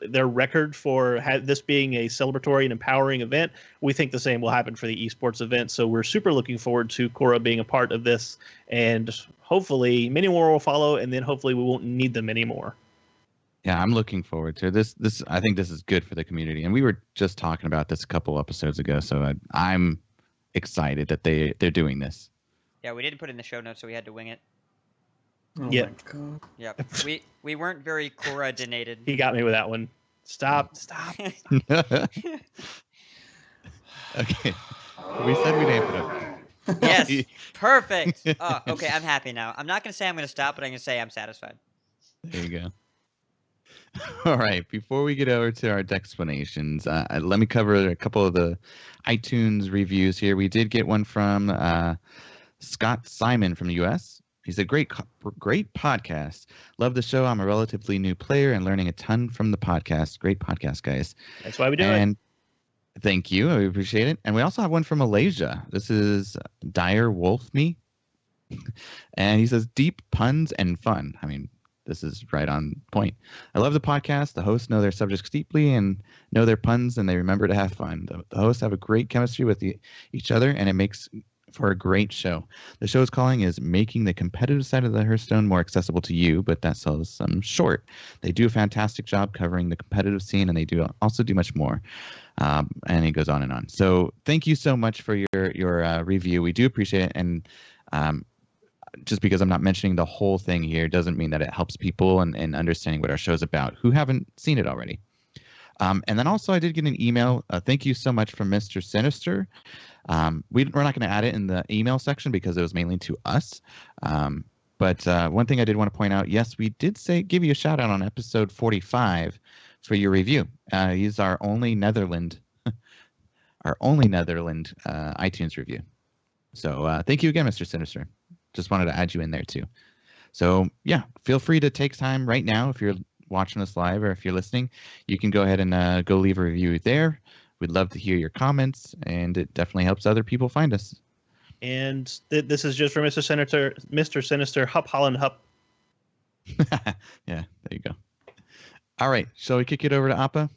their record for this being a celebratory and empowering event, we think the same will happen for the esports event. So we're super looking forward to Cora being a part of this, and hopefully many more will follow, and then hopefully we won't need them anymore. Yeah, I'm looking forward to this. I think this is good for the community, and we were just talking about this a couple episodes ago. So I'm excited that they're doing this. Yeah, we didn't put it in the show notes, so we had to wing it. Oh Yeah. my God. Yep. we weren't very coordinated. He got me with that one. Stop. Okay. We said we'd amp it up. Yes. Perfect. Oh, okay, I'm happy now. I'm not going to say I'm going to stop, but I'm going to say I'm satisfied. There you go. All right. Before we get over to our explanations, let me cover a couple of the iTunes reviews here. We did get one from Scott Simon from the U.S. He said, great podcast. Love the show. I'm a relatively new player and learning a ton from the podcast. Great podcast, guys. That's why we do it. Thank you. I appreciate it. And we also have one from Malaysia. This is Dire Wolf Me. And he says, deep puns and fun. I mean, this is right on point. I love the podcast. The hosts know their subjects deeply and know their puns, and they remember to have fun. The hosts have a great chemistry with each other, and it makes for a great show. The show's calling is Making the Competitive Side of the Hearthstone More Accessible to You, but that sells some short. They do a fantastic job covering the competitive scene, and they also do much more. And it goes on and on. So thank you so much for your review. We do appreciate it. And just because I'm not mentioning the whole thing here doesn't mean that it helps people in understanding what our show's about who haven't seen it already. And then also I did get an email. Thank you so much from Mr. Sinister. We're not going to add it in the email section because it was mainly to us. But one thing I did want to point out, yes, we did give you a shout out on episode 45 for your review. He's our only Netherlands iTunes review. So thank you again, Mr. Sinister. Just wanted to add you in there too. So yeah, feel free to take time right now if you're watching us live or if you're listening. You can go ahead and go leave a review there. We'd love to hear your comments, and it definitely helps other people find us. And this is just for Mr. Sinister, Hup Holland Hup. Yeah, there you go. All right, shall we kick it over to Appa?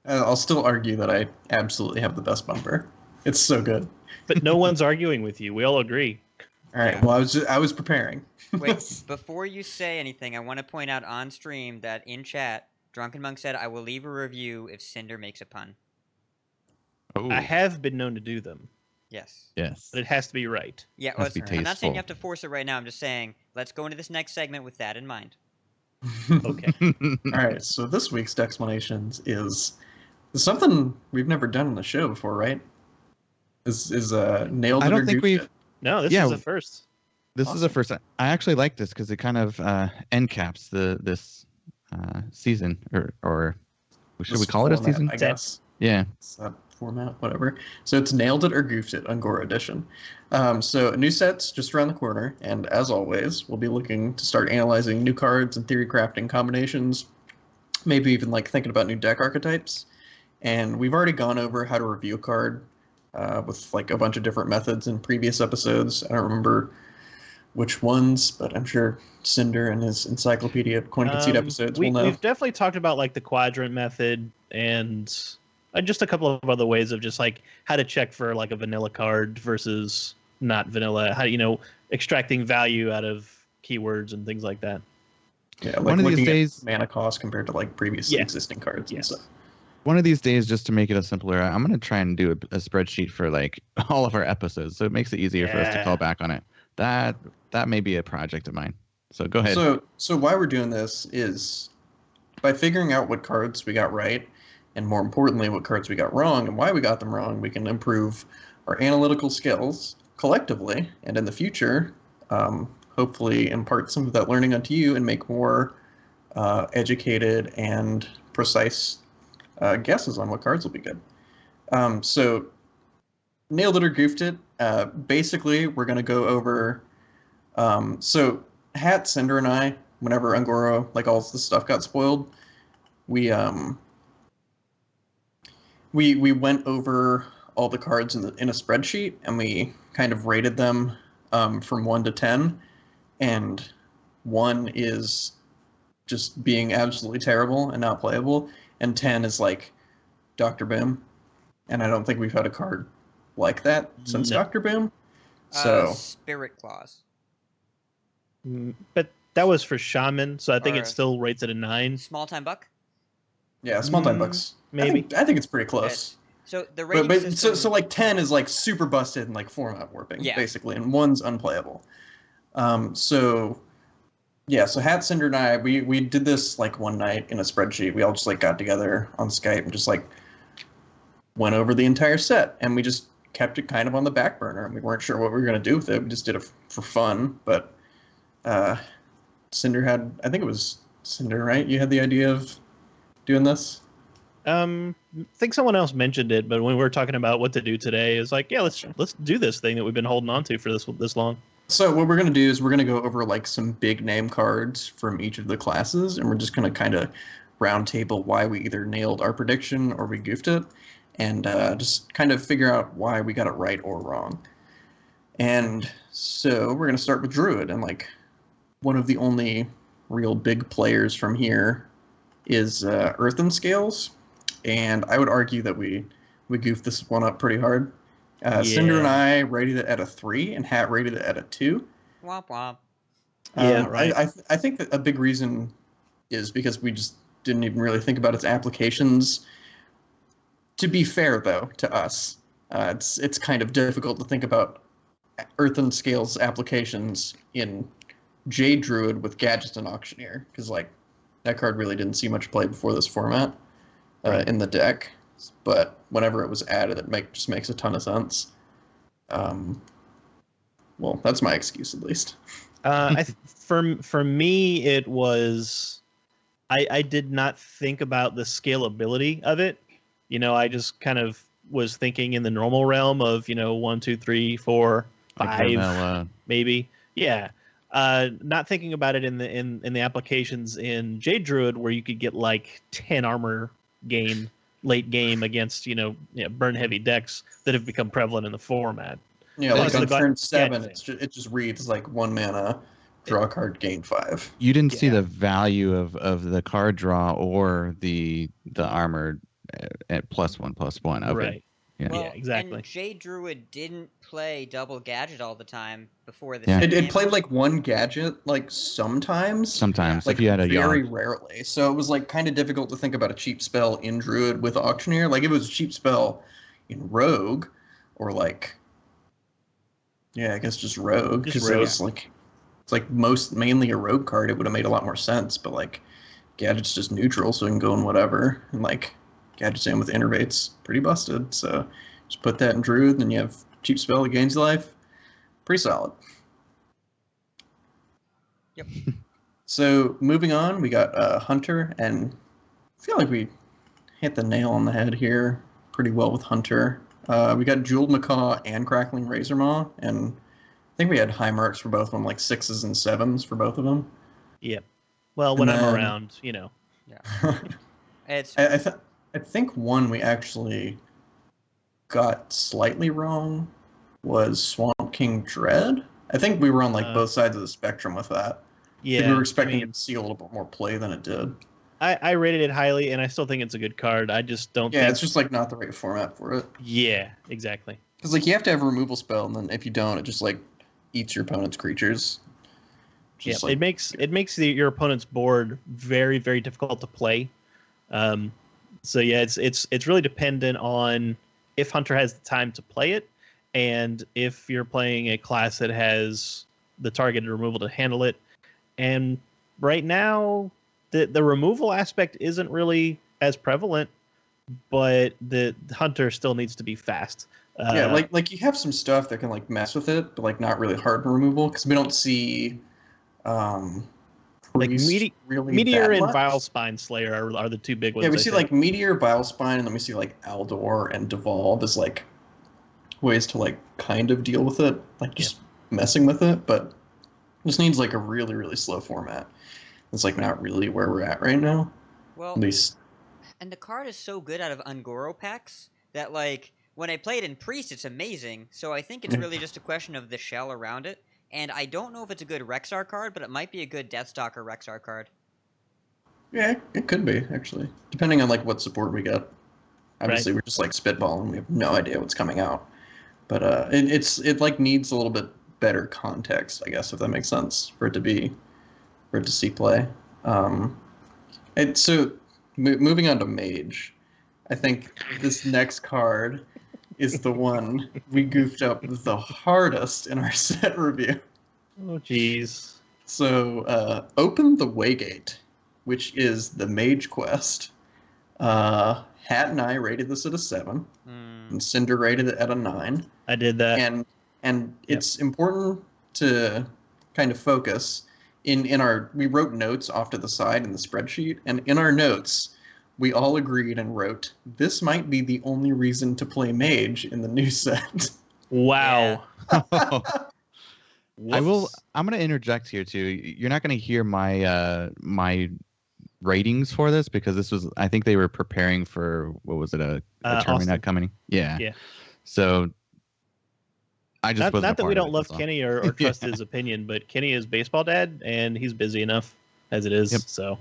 I'll still argue that I absolutely have the best bumper. It's so good. But no one's arguing with you. We all agree. All right. Yeah. Well, I was preparing. Wait, before you say anything, I want to point out on stream that in chat, Drunken Monk said, "I will leave a review if Cinder makes a pun." Oh, I have been known to do them, Yes. yes. but it has to be right. Yeah, Must be I'm not saying tasteful. you have to force it right now. I'm just saying let's go into this next segment with that in mind. Okay. All right. So this week's Dexplanations is something we've never done on the show before, right? Is nailed it I don't or think goofed we've. it? No, this Yeah. is the first. This is the Awesome. first. I actually like this because it kind of end caps this season, or should we This call it a format, season? I guess. Yeah. It's that format, whatever. So it's nailed it or goofed it, Angora edition. So a new set's just around the corner, and as always, we'll be looking to start analyzing new cards and theory crafting combinations, maybe even like thinking about new deck archetypes. And we've already gone over how to review a card with like a bunch of different methods in previous episodes. I don't remember which ones, but I'm sure Cinder and his Encyclopedia of Concede episodes will know. We've definitely talked about like the quadrant method and just a couple of other ways of just like how to check for like a vanilla card versus not vanilla. How extracting value out of keywords and things like that. Yeah, like One of these looking at days- mana cost compared to like previously Yeah. existing cards and Yes. stuff. One of these days, just to make it a simpler, I'm going to try and do a spreadsheet for like all of our episodes, so it makes it easier for us to Yeah. call back on it. That may be a project of mine. So go ahead. So why we're doing this is by figuring out what cards we got right, and more importantly, what cards we got wrong and why we got them wrong, we can improve our analytical skills collectively, and in the future, hopefully impart some of that learning onto you and make more educated and precise guesses on what cards will be good. So nailed it or goofed it. Basically, we're going to go over. So Hat, Cinder, and I, whenever Angoro, like all this stuff got spoiled, we went over all the cards in a spreadsheet, and we kind of rated them from 1 to 10, and 1 is just being absolutely terrible and not playable, and 10 is like Dr. Boom, and I don't think we've had a card like that since No. Dr. Boom. So Spirit Claws. But that was for Shaman, so I think Or- it still rates at a 9. Small Time Buck. yeah, small time bucks. Maybe. I think it's pretty close. Yes. So the rating But system. so like 10 is like super busted and like format warping, Yeah. basically, and 1's unplayable. So Hat, Cinder, and I, we did this like one night in a spreadsheet. We all just like got together on Skype and just like went over the entire set, and we just kept it kind of on the back burner, and we weren't sure what we were going to do with it. We just did it for fun, but Cinder had, I think it was Cinder, right? You had the idea of doing this? I think someone else mentioned it, but when we were talking about what to do today, it's like, yeah, let's do this thing that we've been holding on to for this long. So what we're going to do is we're going to go over like some big name cards from each of the classes, and we're just going to kind of round table why we either nailed our prediction or we goofed it, and just kind of figure out why we got it right or wrong. And so we're going to start with Druid, and like one of the only real big players from here is Earthen Scales, and I would argue that we goofed this one up pretty hard. Cinder and I rated it at a 3, and Hat rated it at a 2. Womp womp. Yeah, right. I think that a big reason is because we just didn't even really think about its applications. To be fair, though, to us, it's kind of difficult to think about Earthen Scales applications in Jade Druid with Gadgets and Auctioneer, because like that card really didn't see much play before this format in the deck. But whenever it was added, it just makes a ton of sense. Well, that's my excuse at least. For me, it was I did not think about the scalability of it. I just kind of was thinking in the normal realm of 1, 2, 3, 4, Like 5, vanilla. maybe. Yeah. Not thinking about it in the applications in Jade Druid where you could get like 10 armor gain late game against burn heavy decks that have become prevalent in the format. Yeah, Plus like on the turn 7, gadget. it just reads like 1 mana, draw a card, gain 5. You didn't see Yeah. the value of the card draw or the armor at +1/+1 of Right. it. Yeah. Well, Yeah, exactly. And Jade Druid didn't play double gadget all the time before the Yeah. set It game. played like one gadget like sometimes. Sometimes Like if you had a very yard. rarely. So it was like kind of difficult to think about a cheap spell in Druid with Auctioneer. Like if it was a cheap spell in Rogue or like I guess just Rogue Just because it Rogue. was like it's like mainly a Rogue card. It would have made a lot more sense, but like gadget's just neutral, so it can go in whatever. And like gadget's in with innervates, pretty busted. So just put that in Druid, and then you have cheap spell that gains life. Pretty solid. Yep. So moving on, we got Hunter, and I feel like we hit the nail on the head here pretty well with Hunter. We got Jeweled Macaw and Crackling Razormaw, and I think we had high marks for both of them, like 6s and 7s for both of them. Yep. Well, when And I'm then- around, It's I think one we actually got slightly wrong was Swamp King Dread. I think we were on like both sides of the spectrum with that. I think we were expecting it to see a little bit more play than it did. I rated it highly, and I still think it's a good card. I just don't Yeah, think... it's just like not the right format for it. Yeah, exactly. Because like you have to have a removal spell, and then if you don't, it just like eats your opponent's creatures. Yeah, Just, like, it makes your opponent's board very, very difficult to play. So yeah, it's really dependent on if Hunter has the time to play it, and if you're playing a class that has the targeted removal to handle it. And right now, the removal aspect isn't really as prevalent, but the Hunter still needs to be fast. yeah, like you have some stuff that can like mess with it, but like not really hard removal because we don't see like Priest really Meteor that and much. Vile Spine Slayer are the two big ones. Yeah, we I see think. like Meteor, Bilespine, and then we see like Aldor and Devolve as like ways to like kind of deal with it, like just messing with it, but just needs like a really, really slow format. It's like not really where we're at right now. well, At least and the card is so good out of Ungoro packs that like when I play it in Priest, it's amazing. So I think it's really just a question of the shell around it. And I don't know if it's a good Rexar card, but it might be a good Deathstalker Rexar card. yeah, it could be actually, depending on like what support we get. Obviously, we're just like spitballing. We have no idea what's coming out, but it like needs a little bit better context, I guess, if that makes sense, for it to see play. And so moving on to Mage, I think this next card is the one we goofed up the hardest in our set review. Oh, jeez. So, Open the Waygate, which is the Mage quest. Hat and I rated this at a 7, and Cinder rated it at a 9. I did that. And it's important to kind of focus in our. We wrote notes off to the side in the spreadsheet, and in our notes, we all agreed and wrote, "This might be the only reason to play Mage in the new set." Wow. I'm going to interject here too. You're not going to hear my my ratings for this because this was. I think they were preparing for what was it a tournament not coming? Yeah. Yeah. So I just Not that we don't love Kenny. Kenny or trust his opinion, but Kenny is baseball dad, and he's busy enough as it is. Yep. So.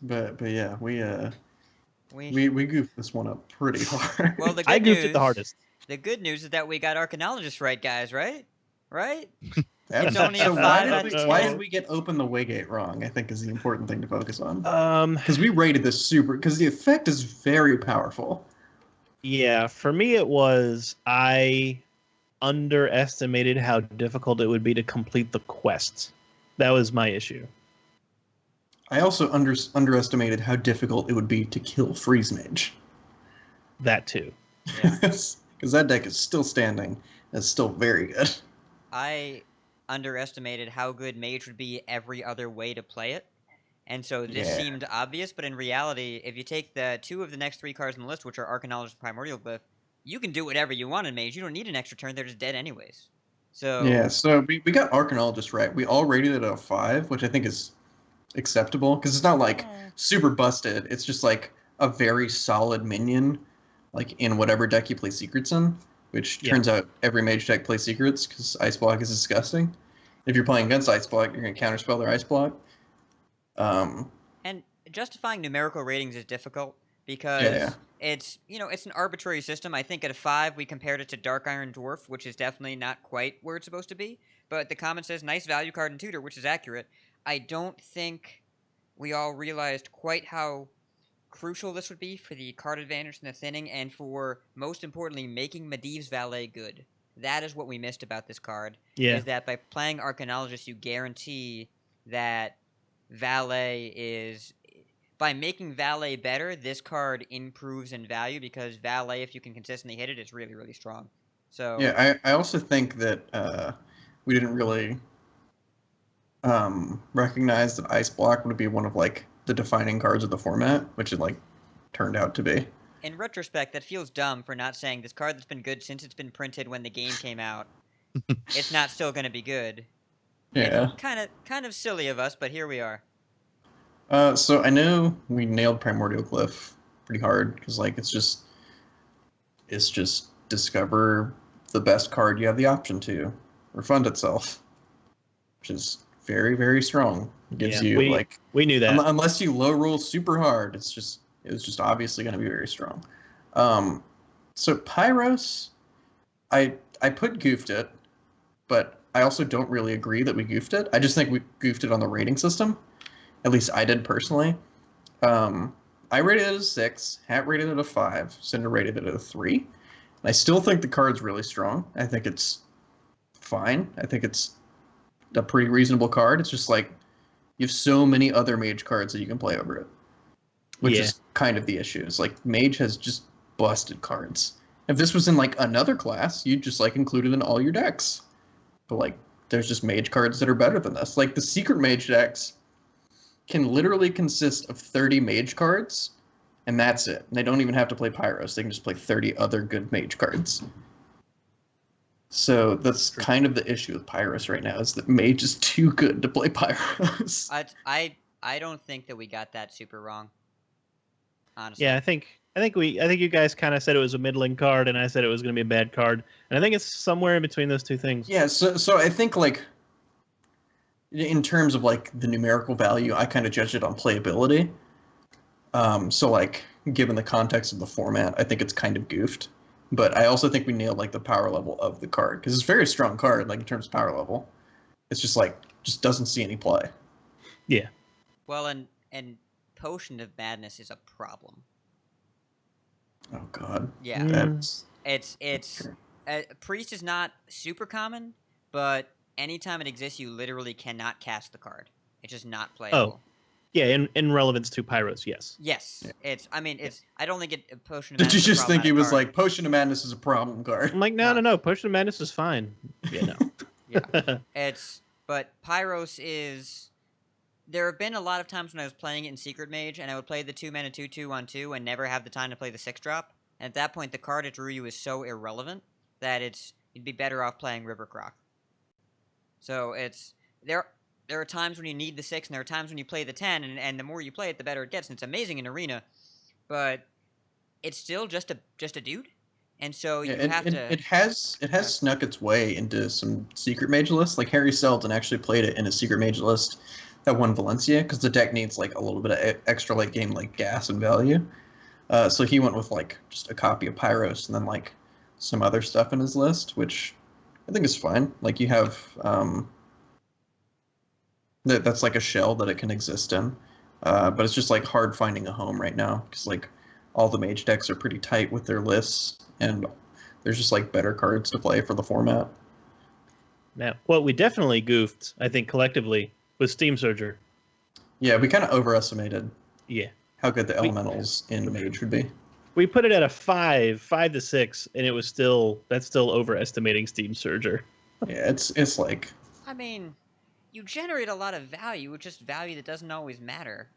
But yeah, we goofed this one up pretty hard. Well, the good I goofed news, it the hardest. The good news is that we got Arcanologist right, guys. Right? Right? It's only a so 5 out of why 10. did we get Open the Waygate wrong? I think is the important thing to focus on. Um. Because we rated this super. Because the effect is very powerful. Yeah, for me it was I underestimated how difficult it would be to complete the quest. That was my issue. I also underestimated how difficult it would be to kill Freeze Mage. That too. Because that deck is still standing. It's still very good. I underestimated how good Mage would be every other way to play it. And so this Yeah. seemed obvious, but in reality, if you take the 2 of the next 3 cards on the list, which are Arcanologist and Primordial Glyph, you can do whatever you want in Mage. You don't need an extra turn, they're just dead anyways. So Yeah, so we got Archaeologist right. We all rated it a 5, which I think is acceptable because it's not like super busted. It's just like a very solid minion, like in whatever deck you play secrets in, which turns out every mage deck plays secrets because Ice Block is disgusting. If you're playing against Ice Block, you're going to counterspell their Ice Block. and justifying numerical ratings is difficult because Yeah. it's it's an arbitrary system. I think at a 5 we compared it to Dark Iron Dwarf, which is definitely not quite where it's supposed to be. But the comment says nice value card in Tutor, which is accurate. I don't think we all realized quite how crucial this would be for the card advantage in the thinning, and for most importantly making Medivh's Valet good. That is what we missed about this card. Yeah. Is that by playing Arcanologist you guarantee that Valet is, by making Valet better, this card improves in value because Valet, if you can consistently hit it, is really, really strong. So Yeah, I also think that we didn't really recognize that Ice Block would be one of like the defining cards of the format, which it like turned out to be. in retrospect, that feels dumb for not saying this card that's been good since it's been printed when the game came out. It's not still going to be good. Yeah. It's kind of silly of us, but here we are. So I know we nailed Primordial Glyph pretty hard because like it's just discover the best card you have the option to refund itself, which is very, very strong. It gives we knew that. Unless you low roll super hard, it was just obviously going to be very strong. So Pyros, I put Goofed it, but I also don't really agree that we goofed it. I just think we goofed it on the rating system. At least I did personally. I rated it a 6, Hat rated it a 5, Cinder rated it a 3. And I still think the card's really strong. I think it's fine. I think it's a pretty reasonable card. It's just like you have so many other mage cards that you can play over it, which is kind of the issue. It's like mage has just busted cards. If this was in like another class, you'd just like include it in all your decks. But like there's just mage cards that are better than this. Like the secret mage decks can literally consist of 30 mage cards, and that's it. And they don't even have to play Pyros. They can just play 30 other good mage cards. So that's kind of the issue with Pyros right now, is that mage is too good to play Pyros. I don't think that we got that super wrong. Honestly. Yeah, I think you guys kind of said it was a middling card, and I said it was going to be a bad card, and I think it's somewhere in between those two things. Yeah, so I think like in terms of like the numerical value, I kind of judge it on playability. So like given the context of the format, I think it's kind of goofed. But I also think we nailed like the power level of the card because it's a very strong card, like in terms of power level. It's just like doesn't see any play. Yeah. Well, and Potion of Madness is a problem. Oh God. Yeah. That's It's Priest is not super common, but anytime it exists, you literally cannot cast the card. It's just not playable. Oh. Yeah, in relevance to Pyros, yes. Yes. Yeah. I don't think a Potion of Did Madness you is a just think he was problematic like Potion of Madness is a problem card? I'm like, no. Potion of Madness is fine. Yeah, no. card. Yeah. But Pyros is. There have been a lot of times when I was playing it in Secret Mage, and I would play the 2-mana 2/2 on 2 and never have the time to play the 6-drop. And at that point, the card it drew you is so irrelevant that you'd be better off playing Rivercroc. So there are times when you need the 6, and there are times when you play the 10, and the more you play it, the better it gets. And it's amazing in Arena, but it's still just a dude, and so you have to. It has snuck its way into some Secret Mage lists. Like Harry Seldon actually played it in a Secret Mage list that won Valencia because the deck needs like a little bit of extra late game like gas and value. So he went with like just a copy of Pyros and then like some other stuff in his list, which I think is fine. Like you have that's like a shell that it can exist in, but it's just like hard finding a home right now because like all the mage decks are pretty tight with their lists, and there's just like better cards to play for the format. Now, what we definitely goofed, I think collectively, was Steam Surger. Yeah, we kind of overestimated how good the We- elementals in mage would be. We put it at a 5 to 6, and that's still overestimating Steam Surger. Yeah, it's like I mean, you generate a lot of value, which is value that doesn't always matter.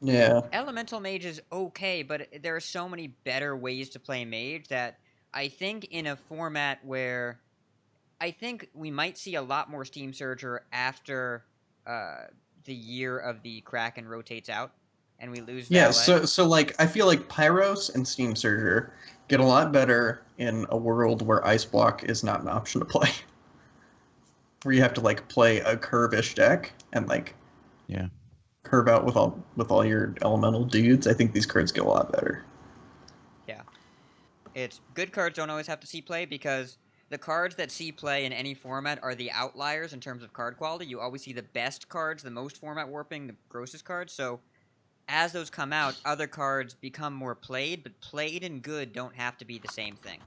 yeah. Elemental Mage is okay, but there are so many better ways to play Mage that I think in a format where I think we might see a lot more Steam Surger after the year of the Kraken rotates out, and we lose Yeah, Valet. so like I feel like Pyros and Steam Surger get a lot better in a world where Ice Block is not an option to play. Where you have to like play a curve-ish deck and like curve out with all your elemental dudes. I think these cards get a lot better. Yeah. It's good cards don't always have to see play because the cards that see play in any format are the outliers in terms of card quality. You always see the best cards, the most format warping, the grossest cards. So as those come out, other cards become more played, but played and good don't have to be the same thing.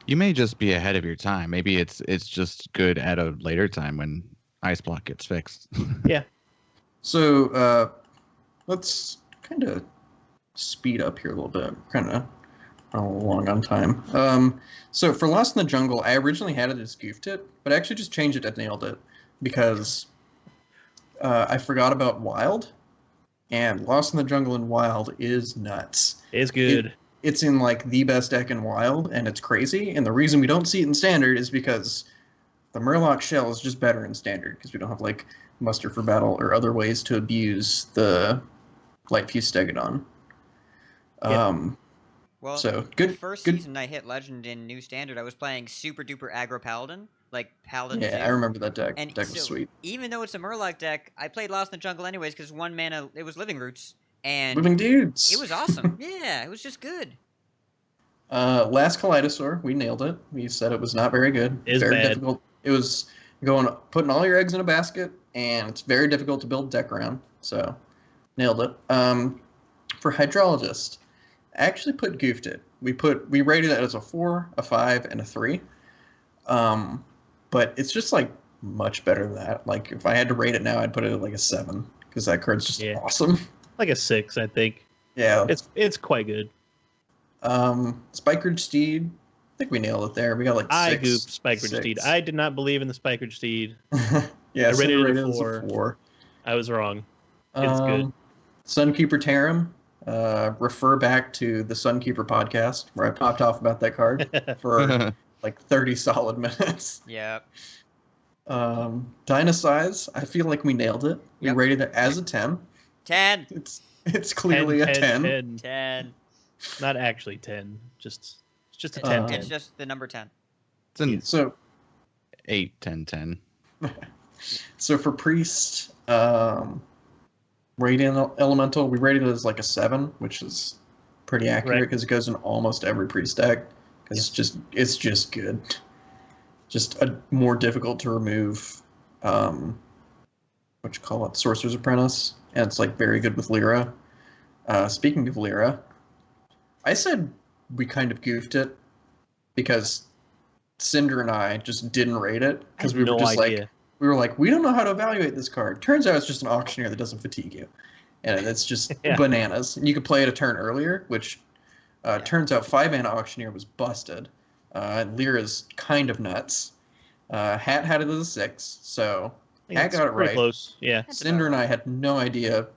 You may just be ahead of your time. Maybe it's just good at a later time when Ice Block gets fixed. Yeah. So let's kind of speed up here a little bit. Kind of long on time. So for Lost in the Jungle, I originally had it as Goofed It, but I actually just changed it to Nailed It because I forgot about Wild, and Lost in the Jungle and Wild is nuts. It's good. It's in like the best deck in Wild, and it's crazy. And the reason we don't see it in Standard is because the Murloc shell is just better in Standard because we don't have like Muster for Battle or other ways to abuse the Light Fuse Stegodon. Well, so the first season I hit Legend in New Standard, I was playing super duper aggro Paladin, like Paladin. Yeah, 2. I remember that deck. And that deck was sweet. Even though it's a Murloc deck, I played Lost in the Jungle anyways because 1 mana, it was Living Roots. And Living Dudes! It was awesome. Yeah, it was just good. Last Kaleidosaur, we nailed it. We said it was not very good. It's very bad. difficult. It was putting all your eggs in a basket, and it's very difficult to build deck around. So, nailed it. For Hydrologist, I actually put Goofed It. We rated it as a 4, a 5, and a 3. But it's just like much better than that. Like if I had to rate it now, I'd put it at like a 7 because that card's just awesome. Like a 6, I think. Yeah, it's quite good. Spikeridge Steed, I think we nailed it there. We got like 6. I goofed Spikeridge Steed. I did not believe in the Spikeridge Steed. Yeah, I rated it as a 4. I was wrong. It's good. Sunkeeper Tarim. Refer back to the Sunkeeper podcast where I popped off about that card for like 30 solid minutes. Yeah. Dynasize, I feel like we nailed it. We rated it as a 10. 10. It's clearly a 10. 10. Not actually 10. It's just a 10. It's just the number 10. It's an So 8, 10, 10. So for Priest, Radiant Elemental, we rated it as like a 7, which is pretty accurate because it goes in almost every Priest deck. Because it's just good. Just a more difficult to remove, Sorcerer's Apprentice, and it's like very good with Lyra. Speaking of Lyra, I said we kind of goofed it because Cinder and I just didn't rate it because we were just like we don't know how to evaluate this card. Turns out it's just an auctioneer that doesn't fatigue you, and it's just bananas. And you could play it a turn earlier, which turns out 5-mana auctioneer was busted. Lyra's kind of nuts. Hat had it as a 6, so Hat got it right. Close, yeah. Cinder and I had no idea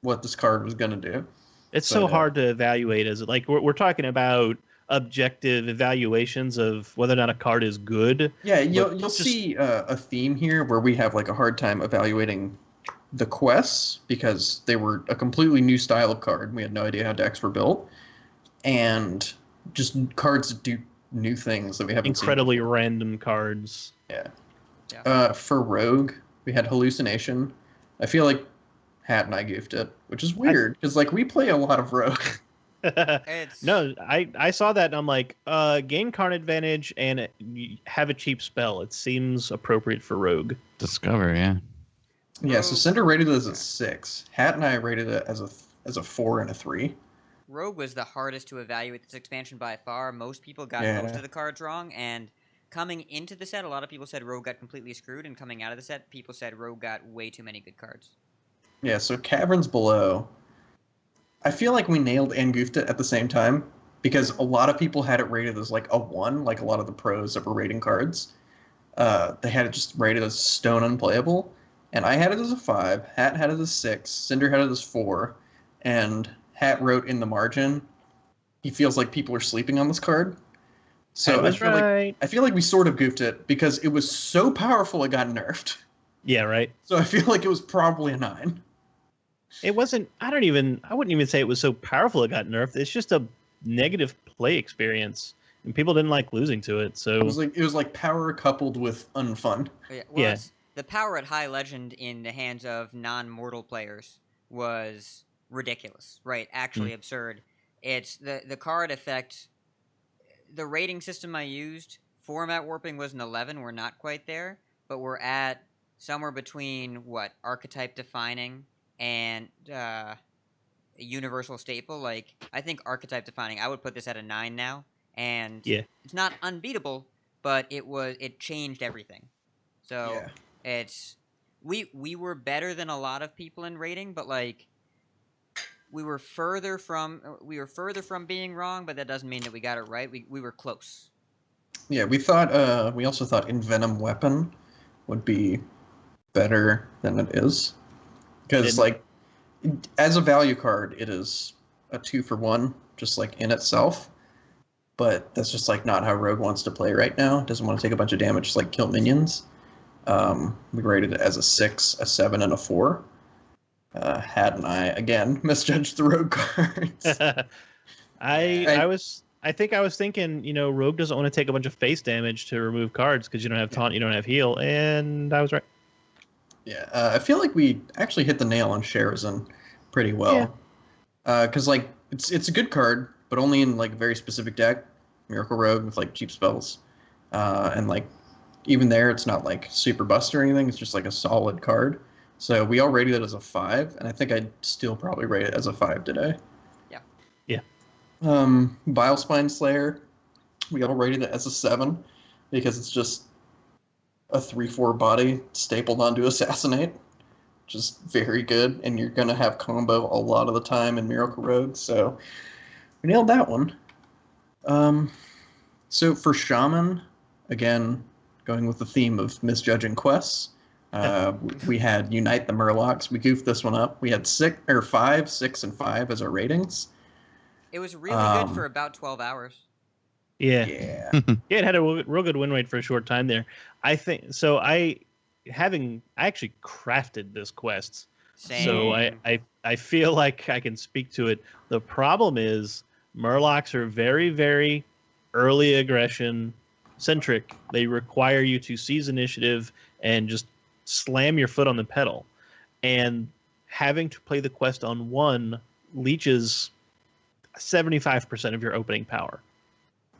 what this card was gonna do. It's so hard to evaluate. Is it like we're talking about objective evaluations of whether or not a card is good? Yeah, you'll see a theme here where we have like a hard time evaluating the quests because they were a completely new style of card. We had no idea how decks were built, and just cards that do new things that we haven't incredibly seen random cards. Yeah. For Rogue, we had Hallucination. I feel like Hat and I goofed it, which is weird because like we play a lot of Rogue. No, I saw that and I'm like, gain card advantage and have a cheap spell. It seems appropriate for Rogue. Discover, yeah. Yeah, so Cinder rated it as a 6. Hat and I rated it as a 4 and a 3. Rogue was the hardest to evaluate this expansion by far. Most people got most of the cards wrong, and coming into the set, a lot of people said Rogue got completely screwed, and coming out of the set, people said Rogue got way too many good cards. Yeah, so Caverns Below, I feel like we nailed and goofed it at the same time because a lot of people had it rated as like a 1, like a lot of the pros that were rating cards. They had it just rated as stone unplayable, and I had it as a 5, Hat had it as 6, Cinder had it as 4, and Hat wrote in the margin, he feels like people are sleeping on this card. So was right. I feel like we sort of goofed it because it was so powerful it got nerfed. Yeah, right. So I feel like it was probably a 9. It wasn't. I wouldn't even say it was so powerful it got nerfed. It's just a negative play experience, and people didn't like losing to it. So It was like power coupled with unfun. Yeah, Yeah. The power at High Legend in the hands of non-mortal players was ridiculous, right? Actually absurd. It's the card effect. The rating system I used, format warping was an 11. We're not quite there, but we're at somewhere between archetype defining and universal staple. Like, I think archetype defining, I would put this at a 9 now, and it's not unbeatable, but it changed everything. So it's we were better than a lot of people in rating, but like we were further from being wrong, but that doesn't mean that we got it right. We were close. Yeah, we also thought Envenom Weapon would be better than it is. Because like as a value card, it is a 2-for-1, just like in itself. But that's just like not how Rogue wants to play right now. It doesn't want to take a bunch of damage to like kill minions. We rated it as a 6, a 7, and a 4. Had and I again misjudged the Rogue cards. I think I was thinking, Rogue doesn't want to take a bunch of face damage to remove cards because you don't have taunt, you don't have heal, and I was right. Yeah, I feel like we actually hit the nail on Sherazin pretty well. Because like it's a good card, but only in like a very specific deck, Miracle Rogue with like cheap spells, and like even there it's not like super bust or anything. It's just like a solid card. So we all rated it as a 5, and I think I'd still probably rate it as a 5 today. Yeah. Bile Spine Slayer, we all rated it as a 7 because it's just a 3/4 body stapled onto Assassinate, which is very good, and you're gonna have combo a lot of the time in Miracle Rogue. So we nailed that one. So for Shaman, again, going with the theme of misjudging quests. We had Unite the Murlocs. We goofed this one up. We had 5, 6, and 5 as our ratings. It was really good for about 12 hours. Yeah, it had a real good win rate for a short time there. I think so. I actually crafted this quest, so I feel like I can speak to it. The problem is Murlocs are very, very early aggression centric. They require you to seize initiative and just slam your foot on the pedal, and having to play the quest on 1 leeches 75% of your opening power.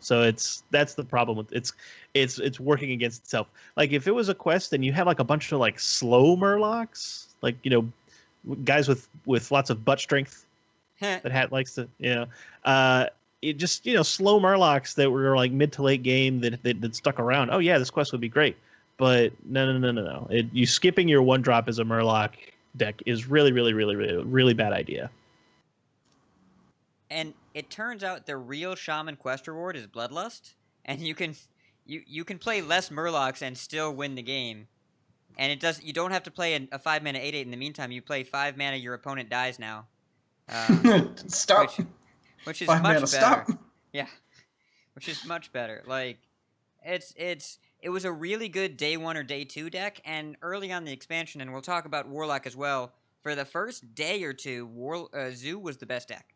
So that's the problem with it's working against itself. Like if it was a quest and you had like a bunch of like slow Murlocs, like guys with lots of butt strength that likes to it just slow Murlocs that were like mid to late game that stuck around. Oh yeah, this quest would be great. But no. You skipping your 1-drop as a Murloc deck is really, really, really, really, really bad idea. And it turns out the real Shaman quest reward is Bloodlust, and you can play less Murlocs and still win the game. And you don't have to play a 5-mana 8/8 in the meantime. You play 5 mana, your opponent dies now. Stop. Which is 5 much mana, better. stop. Yeah, which is much better. Like it was a really good day 1 or day 2 deck, and early on the expansion, and we'll talk about Warlock as well. For the first day or two, Zoo was the best deck.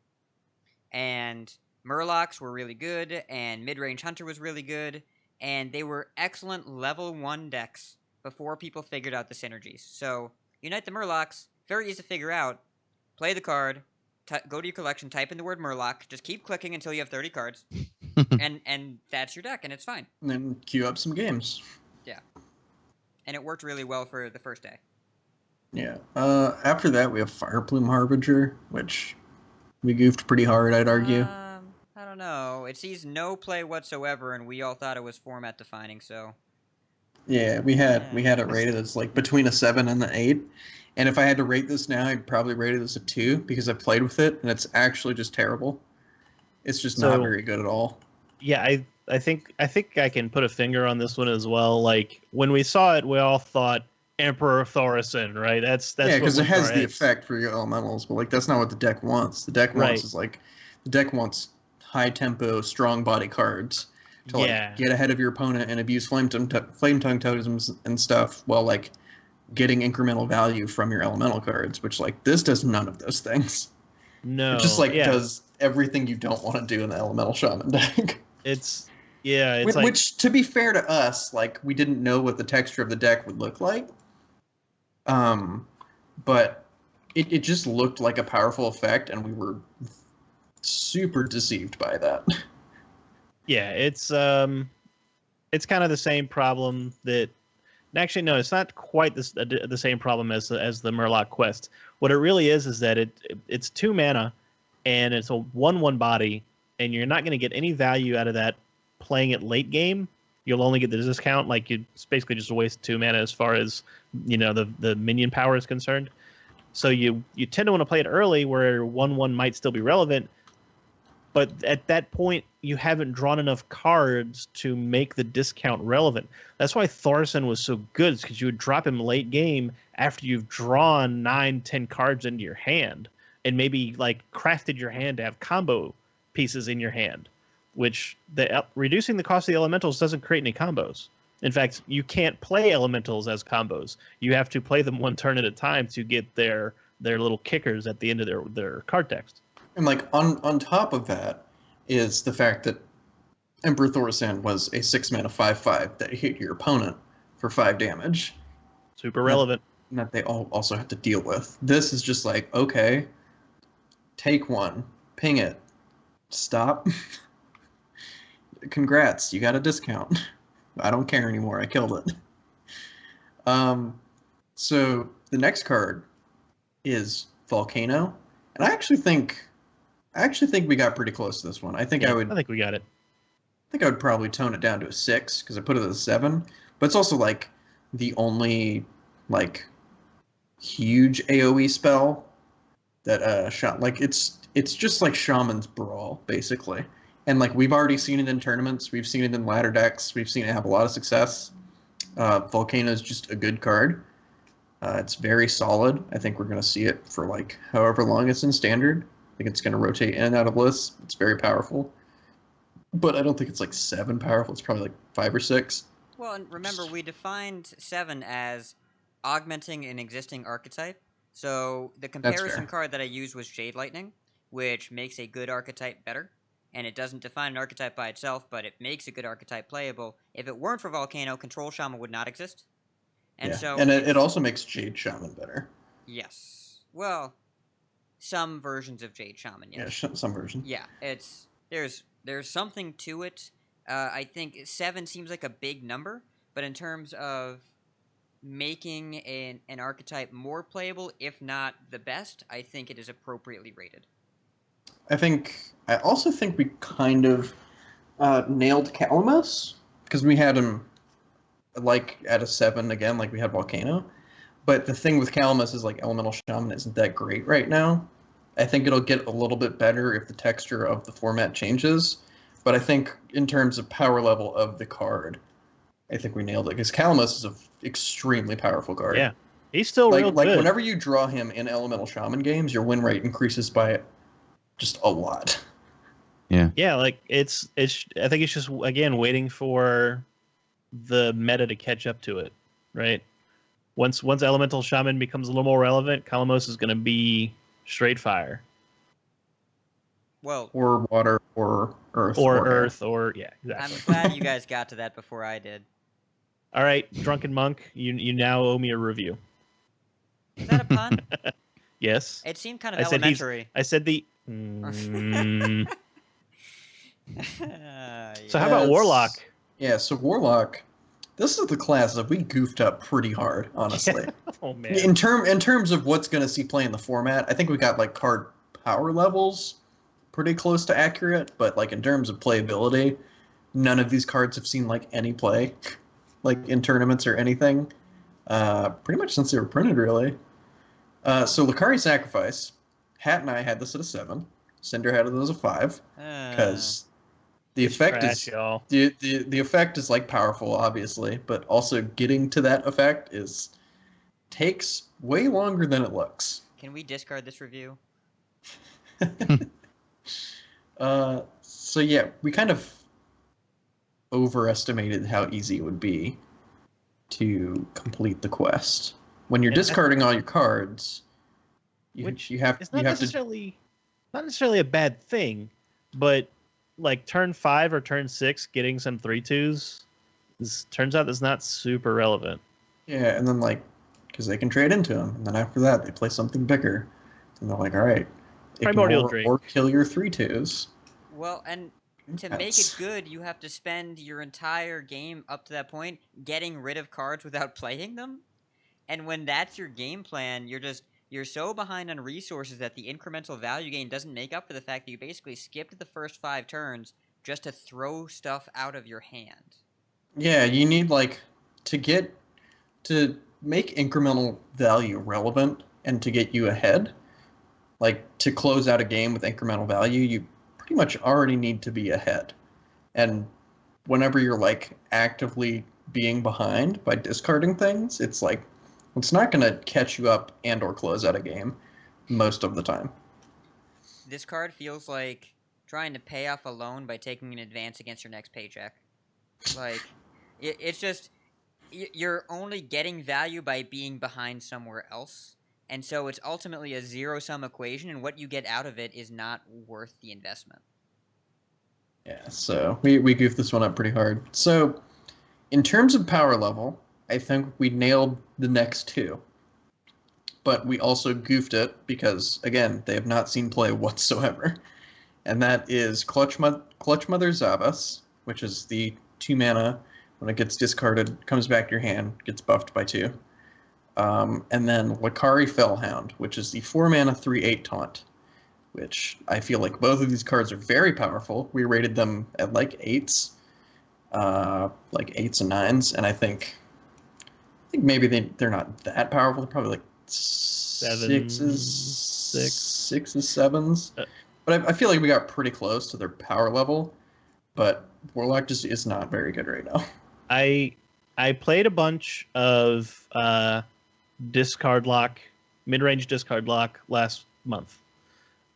And Murlocs were really good, and Mid-Range Hunter was really good, and they were excellent level 1 decks before people figured out the synergies. So, Unite the Murlocs, very easy to figure out. Play the card, go to your collection, type in the word Murloc, just keep clicking until you have 30 cards, and that's your deck, and it's fine. And then queue up some games. Yeah. And it worked really well for the first day. Yeah. After that, we have Fireplume Harbinger, which we goofed pretty hard, I'd argue. I don't know. It sees no play whatsoever, and we all thought it was format defining, so... Yeah, we had it rated as like between a 7 and an 8. And if I had to rate this now, I'd probably rate it as a 2 because I played with it, and it's actually just terrible. It's just not very good at all. Yeah, I think I can put a finger on this one as well. Like when we saw it, we all thought Emperor Thorison, right? That's because it has the effect for your elementals, but like that's not what the deck wants. The deck wants is like the deck wants high tempo, strong body cards. to like get ahead of your opponent and abuse flame tongue totems and stuff while like getting incremental value from your elemental cards, which like this does none of those things. No, it just like does everything you don't want to do in the elemental shaman deck. It's which, like, which to be fair to us, like we didn't know what the texture of the deck would look like. But it just looked like a powerful effect, and we were super deceived by that. Yeah, it's kind of the same problem that. Actually, no, it's not quite the same problem as the Murloc Quest. What it really is that it's 2 mana, and it's a 1/1 body, and you're not going to get any value out of that playing it late game. You'll only get the discount. Like it's basically just a waste of 2 mana as far as the minion power is concerned. So you tend to want to play it early where 1/1 might still be relevant, but at that point you haven't drawn enough cards to make the discount relevant. That's why Thorson was so good, because you would drop him late game after you've drawn 9-10 cards into your hand, and maybe like crafted your hand to have combo pieces in your hand, which reducing the cost of the elementals doesn't create any combos. In fact, you can't play elementals as combos. You have to play them 1 turn at a time to get their little kickers at the end of their card text. And like on top of that is the fact that Emperor Thorsan was a 6 mana 5/5 that hit your opponent for 5 damage. Super relevant. That they all also have to deal with. This is just like, okay, take 1, ping it, stop. Congrats, you got a discount. I don't care anymore. I killed it. So the next card is Volcano, and I actually think we got pretty close to this one. I think we got it. I think I would probably tone it down to a 6 because I put it at a 7. But it's also like the only like huge AOE spell that shot like it's just like Shaman's Brawl basically. And like we've already seen it in tournaments, we've seen it in ladder decks, we've seen it have a lot of success. Volcano is just a good card. It's very solid. I think we're going to see it for like however long it's in standard. I think it's going to rotate in and out of lists. It's very powerful. But I don't think it's like 7 powerful. It's probably like 5 or 6. Well, and remember, we defined 7 as augmenting an existing archetype. So the comparison card that I used was Jade Lightning, which makes a good archetype better. And it doesn't define an archetype by itself, but it makes a good archetype playable. If it weren't for Volcano, Control Shaman would not exist. And so it also makes Jade Shaman better. Yes. Well, some versions of Jade Shaman, yes. Yeah, some versions. Yeah, there's something to it. I think 7 seems like a big number, but in terms of making an archetype more playable, if not the best, I think it is appropriately rated. I also think we kind of nailed Calamus, because we had him like at a 7 again, like we had Volcano. But the thing with Calamus is like Elemental Shaman isn't that great right now. I think it'll get a little bit better if the texture of the format changes. But I think in terms of power level of the card, I think we nailed it. Because Calamus is an extremely powerful card. Yeah, he's still real good. Like whenever you draw him in Elemental Shaman games, your win rate increases by just a lot. Yeah, like it's I think it's just again waiting for the meta to catch up to it, right? Once Elemental Shaman becomes a little more relevant, Kalamos is going to be straight fire. Well, or water, or earth, or earth, or yeah, exactly. I'm glad you guys got to that before I did. All right, Drunken Monk, you now owe me a review. Is that a pun? Yes. It seemed kind of elementary. I said the. So how about Warlock? Yeah, so Warlock, this is the class that we goofed up pretty hard, honestly. Oh man. In terms of what's going to see play in the format, I think we got like card power levels pretty close to accurate, but like in terms of playability, none of these cards have seen like any play, like in tournaments or anything, pretty much since they were printed, really. So Lucari Sacrifice, Hat and I had this at a 7. Cinder had it as a 5 because the effect trash, the effect is like powerful, obviously, but also getting to that effect takes way longer than it looks. Can we discard this review? So yeah, we kind of overestimated how easy it would be to complete the quest. When you're discarding all your cards, you have it's you not have to. not necessarily a bad thing, but like turn 5 or turn 6, getting some 3/2s turns out that's not super relevant. Yeah, and then like, because they can trade into them, and then after that they play something bigger, and they're like, all right, Primordial ignore Drake. or kill your 3/2s. Well, and to make it good, you have to spend your entire game up to that point getting rid of cards without playing them. And when that's your game plan, you're so behind on resources that the incremental value gain doesn't make up for the fact that you basically skipped the first 5 turns just to throw stuff out of your hand. Yeah, you need like to make incremental value relevant and to get you ahead. Like to close out a game with incremental value, you pretty much already need to be ahead. And whenever you're like actively being behind by discarding things, it's like it's not going to catch you up and or close out a game most of the time. This card feels like trying to pay off a loan by taking an advance against your next paycheck. Like, it's just, you're only getting value by being behind somewhere else. And so it's ultimately a zero-sum equation, and what you get out of it is not worth the investment. Yeah, so we goofed this one up pretty hard. So in terms of power level, I think we nailed the next 2. But we also goofed it because, again, they have not seen play whatsoever. And that is Clutch Mother Zavas, which is the 2 mana. When it gets discarded, comes back to your hand, gets buffed by 2. And then Lakari Fellhound, which is the 4 mana 3/8 taunt, which I feel like both of these cards are very powerful. We rated them at like 8s, like 8s and 9s, and I think maybe they're not that powerful. They're probably like 6s, 7s. But I feel like we got pretty close to their power level. But Warlock just is not very good right now. I played a bunch of discard lock, mid-range discard lock last month.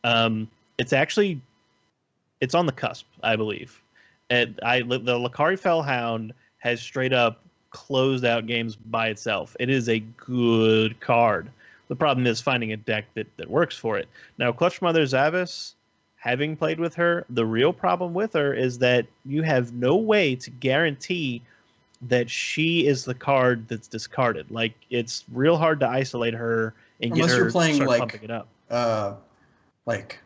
It's on the cusp, I believe. The Lakari Fellhound has straight up closed out games by itself. It is a good card. The problem is finding a deck that works for it. Now, Clutch Mother Zavis, having played with her, the real problem with her is that you have no way to guarantee that she is the card that's discarded. Like, it's real hard to isolate her and Unless get her you're playing start like pumping it up. Like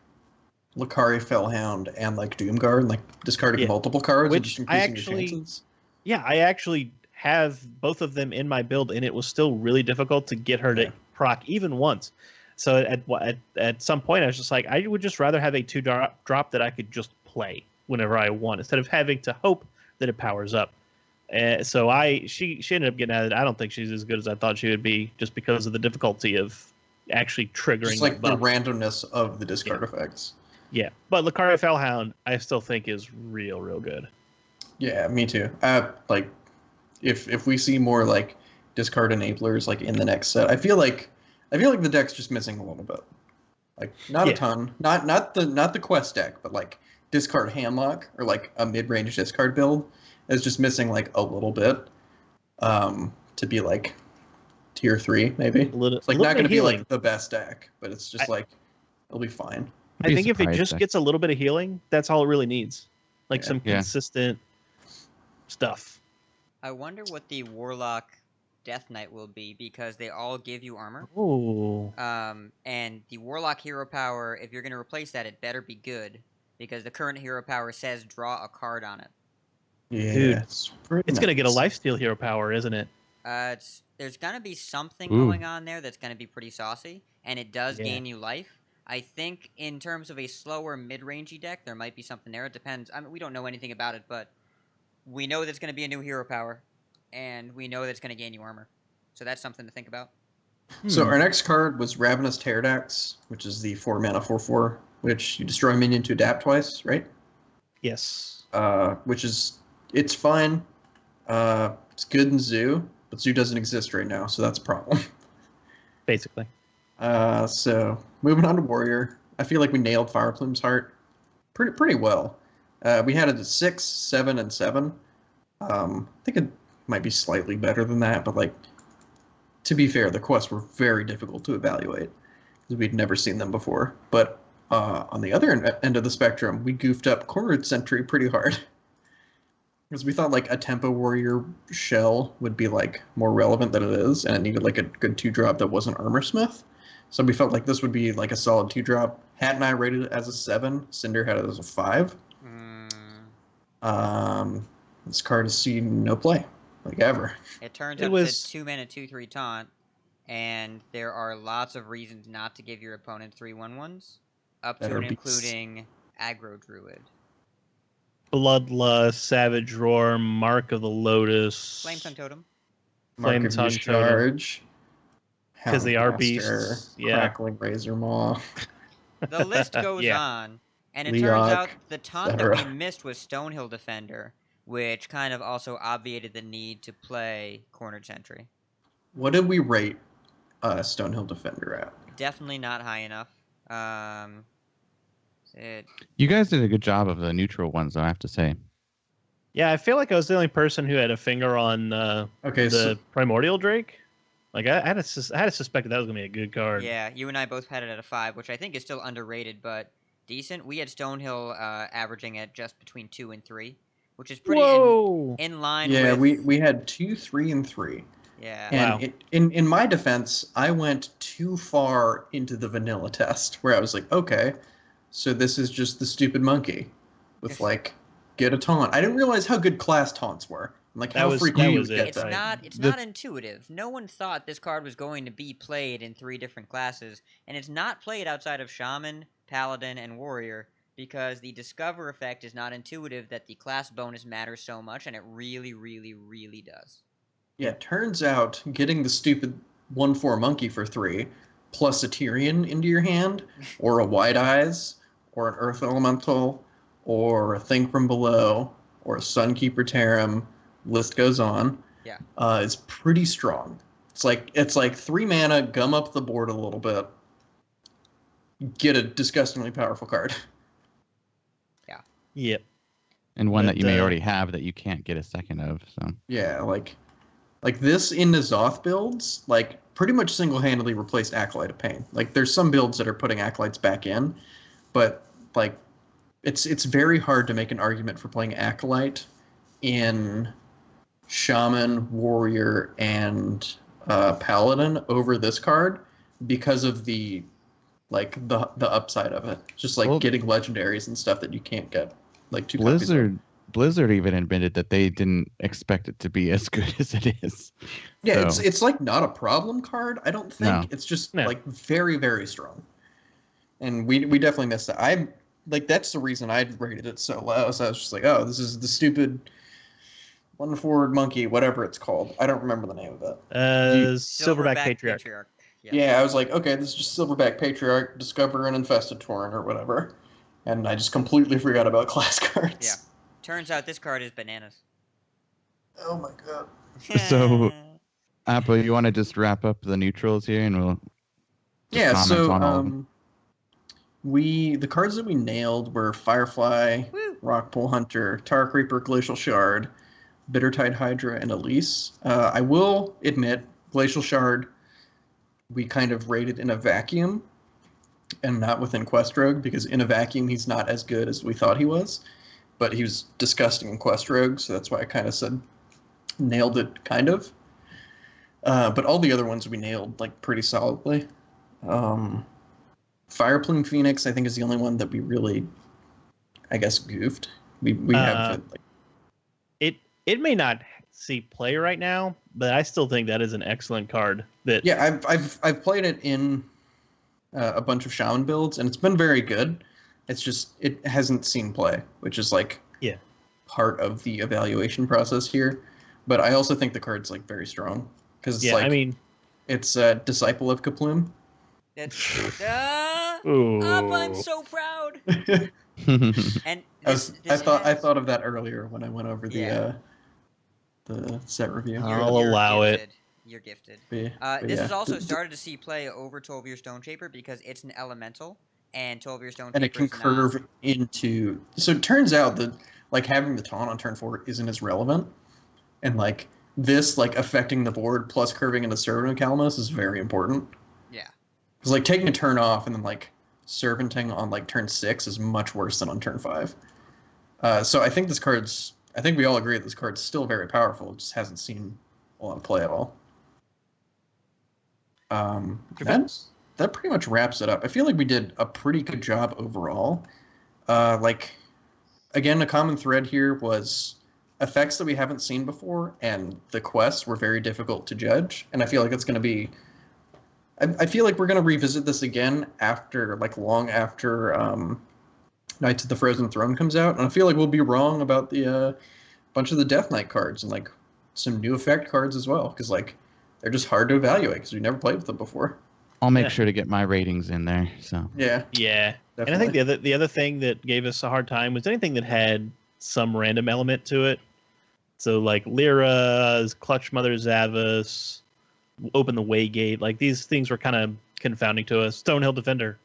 Lakari Fellhound and like Doomguard, and like discarding multiple cards, which and I just increasing your chances. Yeah, I actually have both of them in my build, and it was still really difficult to get her to proc even once. So at some point, I was just like, I would just rather have a 2-drop that I could just play whenever I want, instead of having to hope that it powers up. So she ended up getting at it. I don't think she's as good as I thought she would be, just because of the difficulty of actually triggering. Just like the randomness of the discard effects. Yeah, but Lakari Fellhound, I still think is real good. Yeah, me too. Like, if we see more like discard enablers like in the next set, I feel like the deck's just missing a little bit. Like not a ton, not the quest deck, but like discard handlock or like a mid-range discard build is just missing like a little bit to be like tier 3 maybe. It's like not going to be like the best deck, but it's just like it'll be fine. I think if it just gets a little bit of healing, that's all it really needs. Like some consistent stuff. I wonder what the Warlock Death Knight will be, because they all give you armor. Ooh. And the Warlock hero power, if you're going to replace that, it better be good, because the current hero power says draw a card on it. Yeah, dude, it's going to get a lifesteal hero power, isn't it? There's going to be something going on there that's going to be pretty saucy, and it does gain you life. I think in terms of a slower mid-rangey deck, there might be something there. It depends. I mean, we don't know anything about it, but we know there's going to be a new hero power, and we know that's going to gain you armor. So that's something to think about. So our next card was Ravenous Pterodax, which is the 4 mana 4/4, which you destroy a minion to adapt twice, right? Yes. Which is, it's fine. It's good in Zoo, but Zoo doesn't exist right now, so that's a problem. Basically. So moving on to Warrior, I feel like we nailed Fireplume's Heart pretty well. We had it at 6, 7, and 7. I think it might be slightly better than that, but like to be fair, the quests were very difficult to evaluate because we'd never seen them before. But on the other end of the spectrum, we goofed up Cornered Sentry pretty hard because we thought like a Tempo Warrior shell would be like more relevant than it is, and it needed like a good 2-drop that wasn't Armor Smith. So we felt like this would be like a solid 2-drop. Hat and I rated it as a 7. Cinder had it as a 5. This card has seen no play, like ever. It turns up to 2-mana 2/3 taunt, and there are lots of reasons not to give your opponent 3/1/1s, up to and including aggro druid. Bloodlust, Savage Roar, Mark of the Lotus, Flame Tongue Totem. Flame Tongue Charge. Because they are beasts. Yeah. Crackling Razor Maw. The list goes on, and it turns out the taunt that we missed was Stonehill Defender, which kind of also obviated the need to play Cornered Sentry. What did we rate Stonehill Defender at? Definitely not high enough. You guys did a good job of the neutral ones, though, I have to say. Yeah, I feel like I was the only person who had a finger on the Primordial Drake. Like I had to suspect that was gonna be a good card. Yeah, you and I both had it at a 5, which I think is still underrated, but decent. We had Stonehill averaging at just between 2 and 3, which is pretty in line. Yeah, with... we had 2, 3, and 3. Yeah. And in my defense, I went too far into the vanilla test where I was like, okay, so this is just the stupid monkey with like get a taunt. I didn't realize how good class taunts were. Like how frequently you get that. It's not intuitive. No one thought this card was going to be played in 3 different classes, and it's not played outside of Shaman, Paladin, and Warrior because the Discover effect is not intuitive that the class bonus matters so much, and it really, really, really does. Yeah, turns out getting the stupid 1/4 monkey for 3 plus a Tyrion into your hand, or a Wide Eyes, or an Earth Elemental, or a Thing from Below, or a Sunkeeper Tarim, list goes on. Yeah. It's pretty strong. It's like 3 mana, gum up the board a little bit, get a disgustingly powerful card. Yeah. Yep. And one that you may already have that you can't get a second of. So yeah, like this in the Zoth builds, like pretty much single-handedly replaced Acolyte of Pain. Like there's some builds that are putting Acolytes back in, but like it's very hard to make an argument for playing Acolyte in Shaman, Warrior, and Paladin over this card because of the upside of it. Just like getting legendaries and stuff that you can't get. Like Blizzard even admitted that they didn't expect it to be as good as it is. Yeah, so. It's like not a problem card, I don't think. No. It's just like very, very strong. And we definitely missed it. That's the reason I rated it so low. So I was just like, oh, this is the stupid 1/4 monkey, whatever it's called. I don't remember the name of it. Silverback Patriarch. Yeah, I was like, okay, this is just Silverback Patriarch, Discover an Infested Torrent or whatever. And I just completely forgot about class cards. Yeah. Turns out this card is bananas. Oh my god. So, Apple, you want to just wrap up the neutrals here and we'll the cards that we nailed were Firefly, Rockpool Hunter, Tar Creeper, Glacial Shard, Bittertide Hydra, and Elise. I will admit, Glacial Shard we kind of rated in a vacuum and not within Quest Rogue, because in a vacuum he's not as good as we thought he was, but he was disgusting in Quest Rogue, so that's why I kind of said nailed it, kind of. But all the other ones we nailed like pretty solidly. Fireplume Phoenix, I think, is the only one that we really, I guess, goofed. We have it may not see play right now, but I still think that is an excellent card. I've played it in a bunch of Shaman builds, and it's been very good. It's just it hasn't seen play, which is like part of the evaluation process here. But I also think the card's like very strong because it's it's a Disciple of Kaplume. I'm so proud. And I thought of that earlier when I went over the set review. I'll allow it. You're gifted. This has also started to see play over 12-year Stone Shaper because it's an elemental, and 12-year Stone Shaper and it can curve into. So it turns out that like having the taunt on turn 4 isn't as relevant and like this like affecting the board plus curving into Servant of Calamus is very important. Yeah. Because like taking a turn off and then like servanting on like turn 6 is much worse than on turn 5. So I think I think we all agree that this card's still very powerful. It just hasn't seen a lot of play at all. That pretty much wraps it up. I feel like we did a pretty good job overall. Like, again, a common thread here was effects that we haven't seen before, and the quests were very difficult to judge. And I feel like it's going to be... I feel like we're going to revisit this again after, like, long after Knights of the Frozen Throne comes out. And I feel like we'll be wrong about the bunch of the Death Knight cards and, like, some new effect cards as well. Because, like, they're just hard to evaluate because we never played with them before. I'll make sure to get my ratings in there. So Yeah. Definitely. And I think the other thing that gave us a hard time was anything that had some random element to it. So like Lyra's, Clutch Mother Zavas, Open the Way Gate, like these things were kind of confounding to us. Stonehill Defender,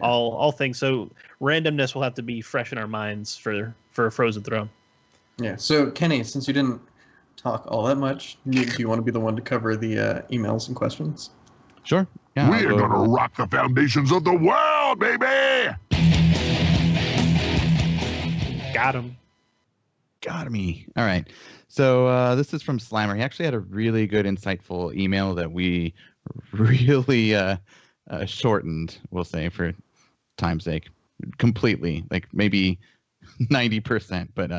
all things. So randomness will have to be fresh in our minds for a Frozen Throne. Yeah. So Kenny, since you didn't talk all that much, do you want to be the one to cover the emails and questions? sure. Yeah, We're gonna rock the foundations of the world, baby! Got him. Got me. All right. So this is from Slimer. He actually had a really good, insightful email that we really shortened, we'll say, for time's sake, completely, like maybe 90%. But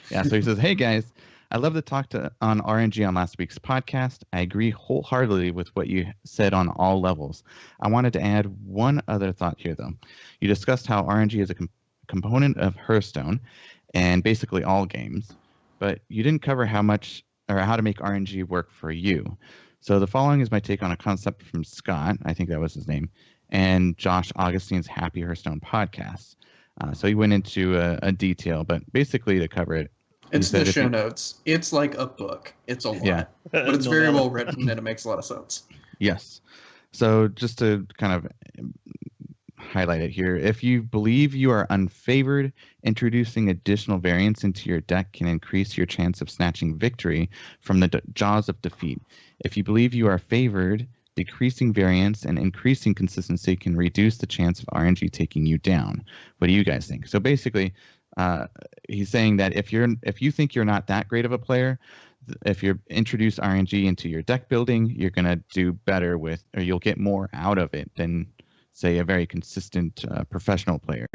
yeah, so he says, hey, guys, I love the talk on RNG on last week's podcast. I agree wholeheartedly with what you said on all levels. I wanted to add one other thought here, though. You discussed how RNG is a component of Hearthstone and basically all games, but you didn't cover how much or how to make RNG work for you. So the following is my take on a concept from Scott, I think that was his name, and Josh Augustine's Happy Hearthstone podcast. So he went into a detail, but basically to cover it, it's the show notes. It's like a book. It's a lot. Yeah. But it's very well written and it makes a lot of sense. Yes. So just to kind of highlight it here, if you believe you are unfavored, introducing additional variants into your deck can increase your chance of snatching victory from the jaws of defeat. If you believe you are favored, decreasing variance and increasing consistency can reduce the chance of RNG taking you down. What do you guys think? So basically, he's saying that if you think you're not that great of a player, if you introduce RNG into your deck building, you're going to do better with, or you'll get more out of it than, say, a very consistent professional player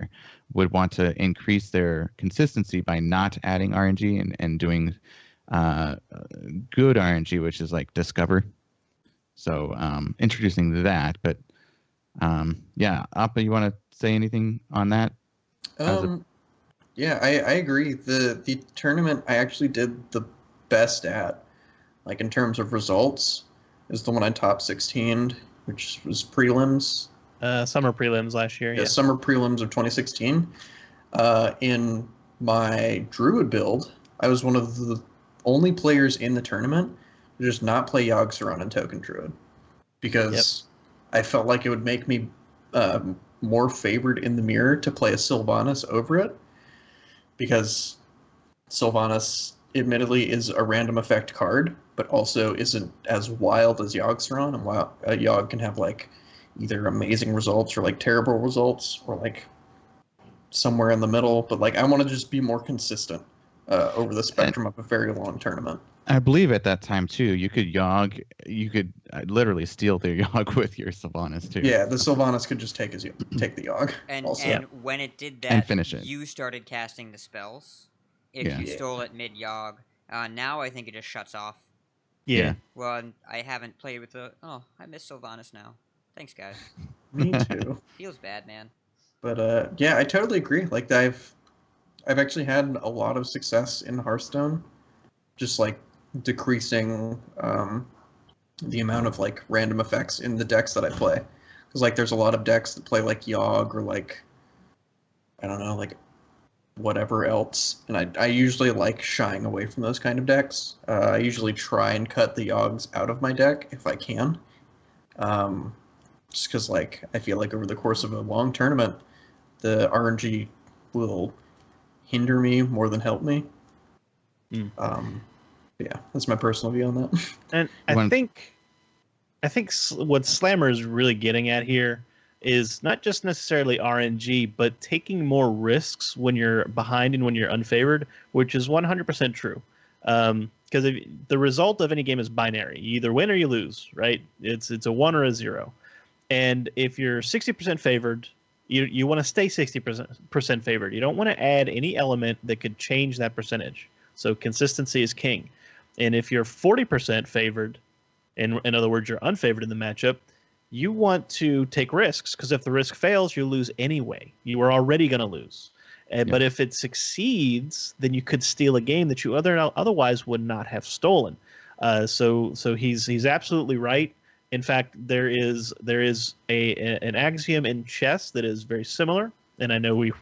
would want to increase their consistency by not adding RNG and doing good RNG, which is like Discover. So introducing that, but yeah, Appa, you want to say anything on that? Yeah, I agree. The tournament I actually did the best at, like in terms of results, is the one I top 16'd, which was prelims. Summer prelims last year. Yeah, summer prelims of 2016. In my Druid build, I was one of the only players in the tournament to just not play Yogg-Saron and Token Druid, because I felt like it would make me more favored in the mirror to play a Sylvanas over it, because Sylvanas admittedly is a random effect card, but also isn't as wild as Yogg-Saron, and Yogg can have like either amazing results or like terrible results or like somewhere in the middle. But like I want to just be more consistent over the spectrum of a very long tournament. I believe at that time too, you could literally steal their Yogg with your Sylvanas too. Yeah, the Sylvanas could just take the Yogg. And when it did that, and finish it. You started casting the spells. If you stole it mid-Yogg. Now I think it just shuts off. Yeah. Well, I haven't played with the... Oh, I miss Sylvanas now. Thanks, guys. Me too. Feels bad, man. But yeah, I totally agree. Like I've actually had a lot of success in Hearthstone, just like decreasing the amount of like random effects in the decks that I play. Because like there's a lot of decks that play like Yogg or like, I don't know, like whatever else, and I usually like shying away from those kind of decks. I usually try and cut the Yoggs out of my deck if I can, just because like I feel like over the course of a long tournament, the RNG will hinder me more than help me. Yeah, that's my personal view on that. And I think what Slammer is really getting at here is not just necessarily RNG, but taking more risks when you're behind and when you're unfavored, which is 100% true. Because the result of any game is binary. You either win or you lose, right? It's a 1 or a 0. And if you're 60% favored, you want to stay 60% favored. You don't want to add any element that could change that percentage. So consistency is king. And if you're 40% favored, in other words, you're unfavored in the matchup, you want to take risks, because if the risk fails, you lose anyway. You are already going to lose. But if it succeeds, then you could steal a game that you otherwise would not have stolen. So he's absolutely right. In fact, there is an axiom in chess that is very similar. And I know we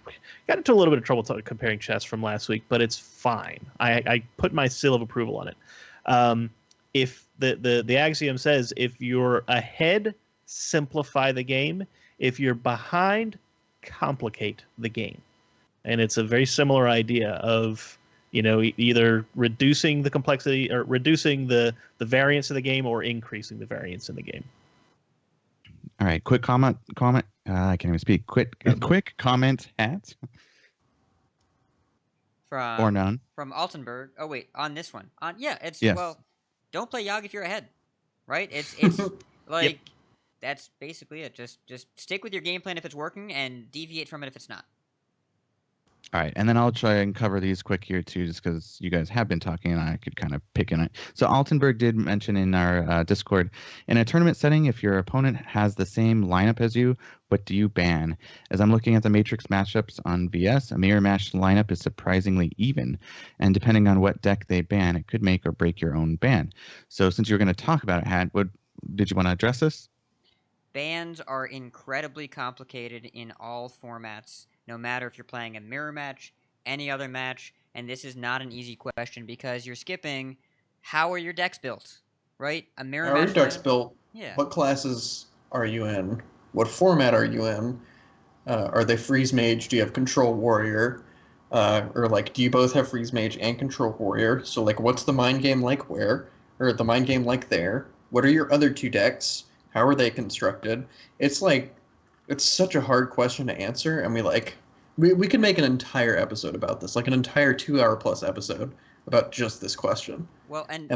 got into a little bit of trouble comparing chess from last week, but it's fine. I put my seal of approval on it. If the axiom says, if you're ahead, simplify the game. If you're behind, complicate the game. And it's a very similar idea of, either reducing the complexity or reducing the variance of the game or increasing the variance in the game. All right, quick comment. I can't even speak. Quick comment hat. Or none. From Altenberg. Oh wait, on this one. Yes. Well, don't play Yogg if you're ahead, right? It's like yep. That's basically it. Just stick with your game plan if it's working, and deviate from it if it's not. All right, and then I'll try and cover these quick here too, just because you guys have been talking and I could kind of pick in it. So Altenberg did mention in our Discord, in a tournament setting, if your opponent has the same lineup as you, what do you ban? As I'm looking at the Matrix matchups on VS, a mirror match lineup is surprisingly even, and depending on what deck they ban, it could make or break your own ban. So since you're going to talk about it, Hat, did you want to address this? Bans are incredibly complicated in all formats. No matter if you're playing a mirror match, any other match, and this is not an easy question because you're skipping how are your decks built, right? A mirror match. How are your decks built? Yeah. What classes are you in? What format are you in? Are they freeze mage? Do you have control warrior? Or do you both have freeze mage and control warrior? So what's the mind game like where? Or the mind game like there? What are your other two decks? How are they constructed? It's such a hard question to answer, and we could make an entire episode about this, an entire 2-hour plus episode about just this question. Well, and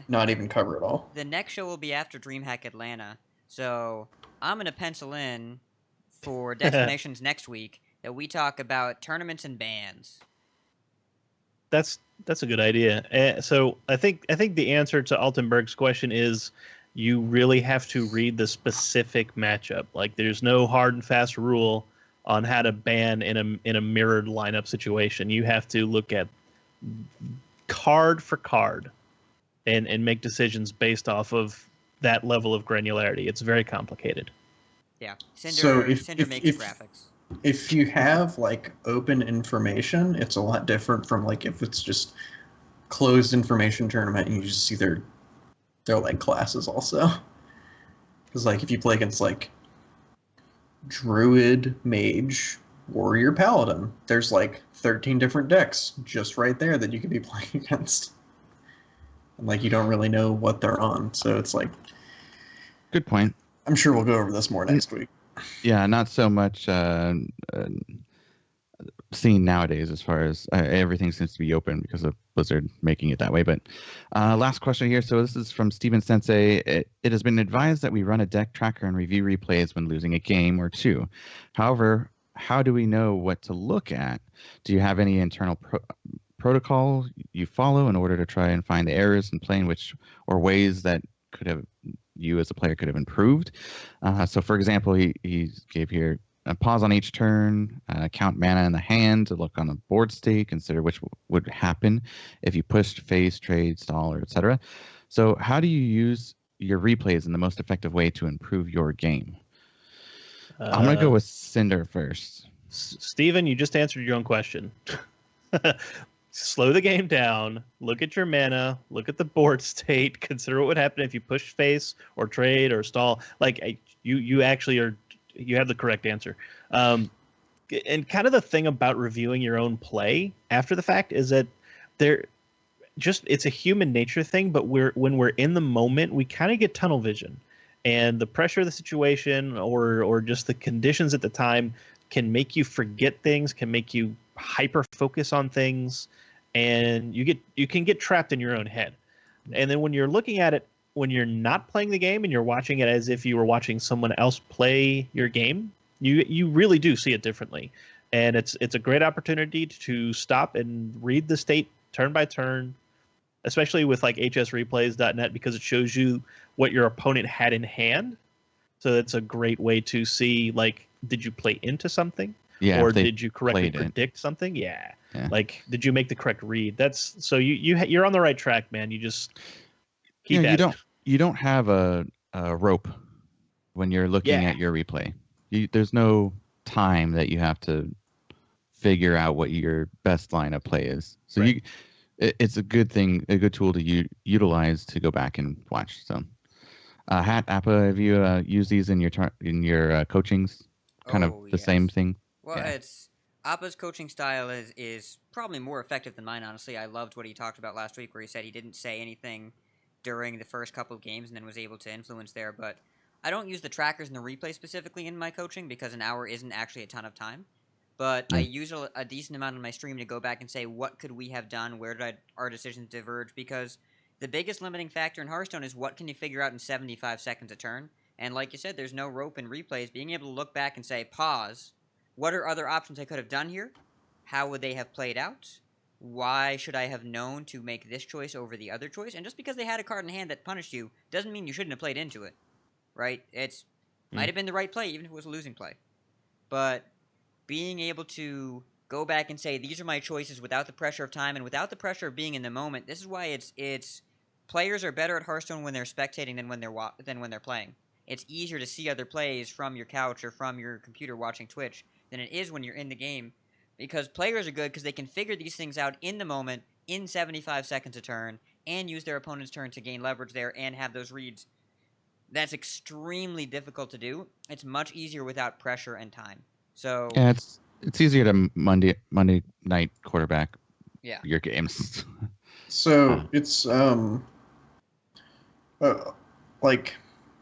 not even cover it all. The next show will be after DreamHack Atlanta, so I'm gonna pencil in for destinations next week that we talk about tournaments and bans. That's a good idea. So I think the answer to Altenberg's question is, you really have to read the specific matchup. There's no hard and fast rule on how to ban in a mirrored lineup situation. You have to look at card for card and make decisions based off of that level of granularity. It's very complicated. Yeah, Cinder makes graphics. If you have open information, it's a lot different from if it's just closed information tournament and you just see their classes also. Because if you play against druid, mage, warrior, paladin, there's 13 different decks just right there that you could be playing against, and you don't really know what they're on. So it's good point. I'm sure we'll go over this more next week. Yeah, not so much seen nowadays as far as everything seems to be open because of Blizzard making it that way. But last question here. So this is from Steven Sensei. It has been advised that we run a deck tracker and review replays when losing a game or two. However, how do we know what to look at? Do you have any internal protocol you follow in order to try and find the errors in playing or ways that you as a player could have improved? So for example, he gave here pause on each turn, count mana in the hand to look on the board state, consider which would happen if you pushed, face, trade, stall, or etc. So how do you use your replays in the most effective way to improve your game? I'm going to go with Cinder first. Steven, you just answered your own question. Slow the game down, look at your mana, look at the board state, consider what would happen if you push, face, or trade, or stall. You actually you have the correct answer. And kind of the thing about reviewing your own play after the fact is that it's a human nature thing, but when we're in the moment, we kind of get tunnel vision, and the pressure of the situation or just the conditions at the time can make you forget things, can make you hyper focus on things, and you can get trapped in your own head. And then when you're looking at it, when you're not playing the game and you're watching it as if you were watching someone else play your game, you really do see it differently. And it's a great opportunity to stop and read the state turn by turn, especially with like hsreplays.net, because it shows you what your opponent had in hand. So it's a great way to see, like, did you play into something? Yeah, or if they did you correctly played it. predict something? Yeah. Yeah. Like, did you make the correct read? That's so you're on the right track, man. You just keep at it. You don't have a rope when you're looking at your replay. There's no time that you have to figure out what your best line of play is. So Right. it's a good thing, a good tool to utilize to go back and watch. So, Appa, have you used these in your coachings? Kind of the same thing. Well, Yeah. it's Appa's coaching style is probably more effective than mine, honestly. I loved what he talked about last week, where he said he didn't say anything during the first couple of games and then was able to influence there. But I don't use the trackers and the replay specifically in my coaching because an hour isn't actually a ton of time. But I use a decent amount on my stream to go back and say, what could we have done? Where did our decisions diverge? Because the biggest limiting factor in Hearthstone is what can you figure out in 75 seconds a turn? And like you said, there's no rope in replays. Being able to look back and say, pause, what are other options I could have done here? How would they have played out? Why should I have known to make this choice over the other choice? And just because they had a card in hand that punished you doesn't mean you shouldn't have played into it, right? Might have been the right play, even if it was a losing play. But being able to go back and say, these are my choices without the pressure of time and without the pressure of being in the moment, this is why it's players are better at Hearthstone when they're spectating than when they're playing. It's easier to see other plays from your couch or from your computer watching Twitch than it is when you're in the game, because players are good because they can figure these things out in the moment, in 75 seconds a turn, and use their opponent's turn to gain leverage there and have those reads. That's extremely difficult to do. It's much easier without pressure and time. So Yeah, it's easier to Monday night quarterback your games. So it's like,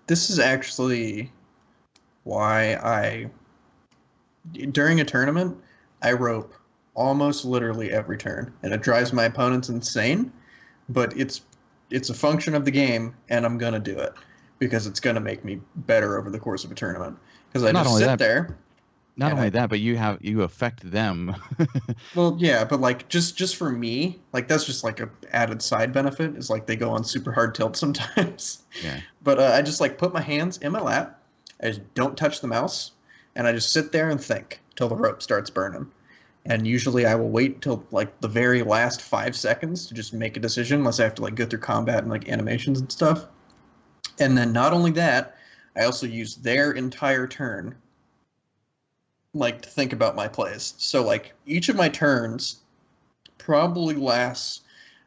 this is actually why during a tournament I rope almost literally every turn, and it drives my opponents insane, but it's a function of the game, and I'm gonna do it because it's gonna make me better over the course of a tournament, because I just sit there. Not only that, but you affect them. Well, yeah, but like just for me, like that's just like a added side benefit, is like they go on super hard tilt sometimes. Yeah. But I just like put my hands in my lap, I just don't touch the mouse, and I just sit there and think till the rope starts burning. And usually I will wait till like the very last 5 seconds to just make a decision, unless I have to like go through combat and like animations and stuff. And then not only that, I also use their entire turn like to think about my plays. So like each of my turns probably lasts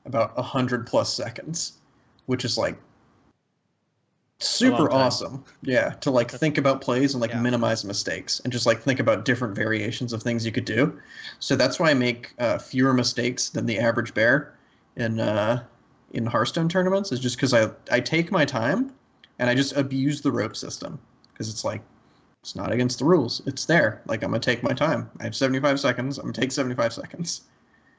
about 100+ seconds, which is like super awesome. Yeah, to like think about plays and like minimize mistakes and just like think about different variations of things you could do. So that's why I make fewer mistakes than the average bear in Hearthstone tournaments, is just because I take my time and I just abuse the rope system, because it's like, it's not against the rules. It's there. Like, I'm going to take my time. I have 75 seconds. I'm going to take 75 seconds.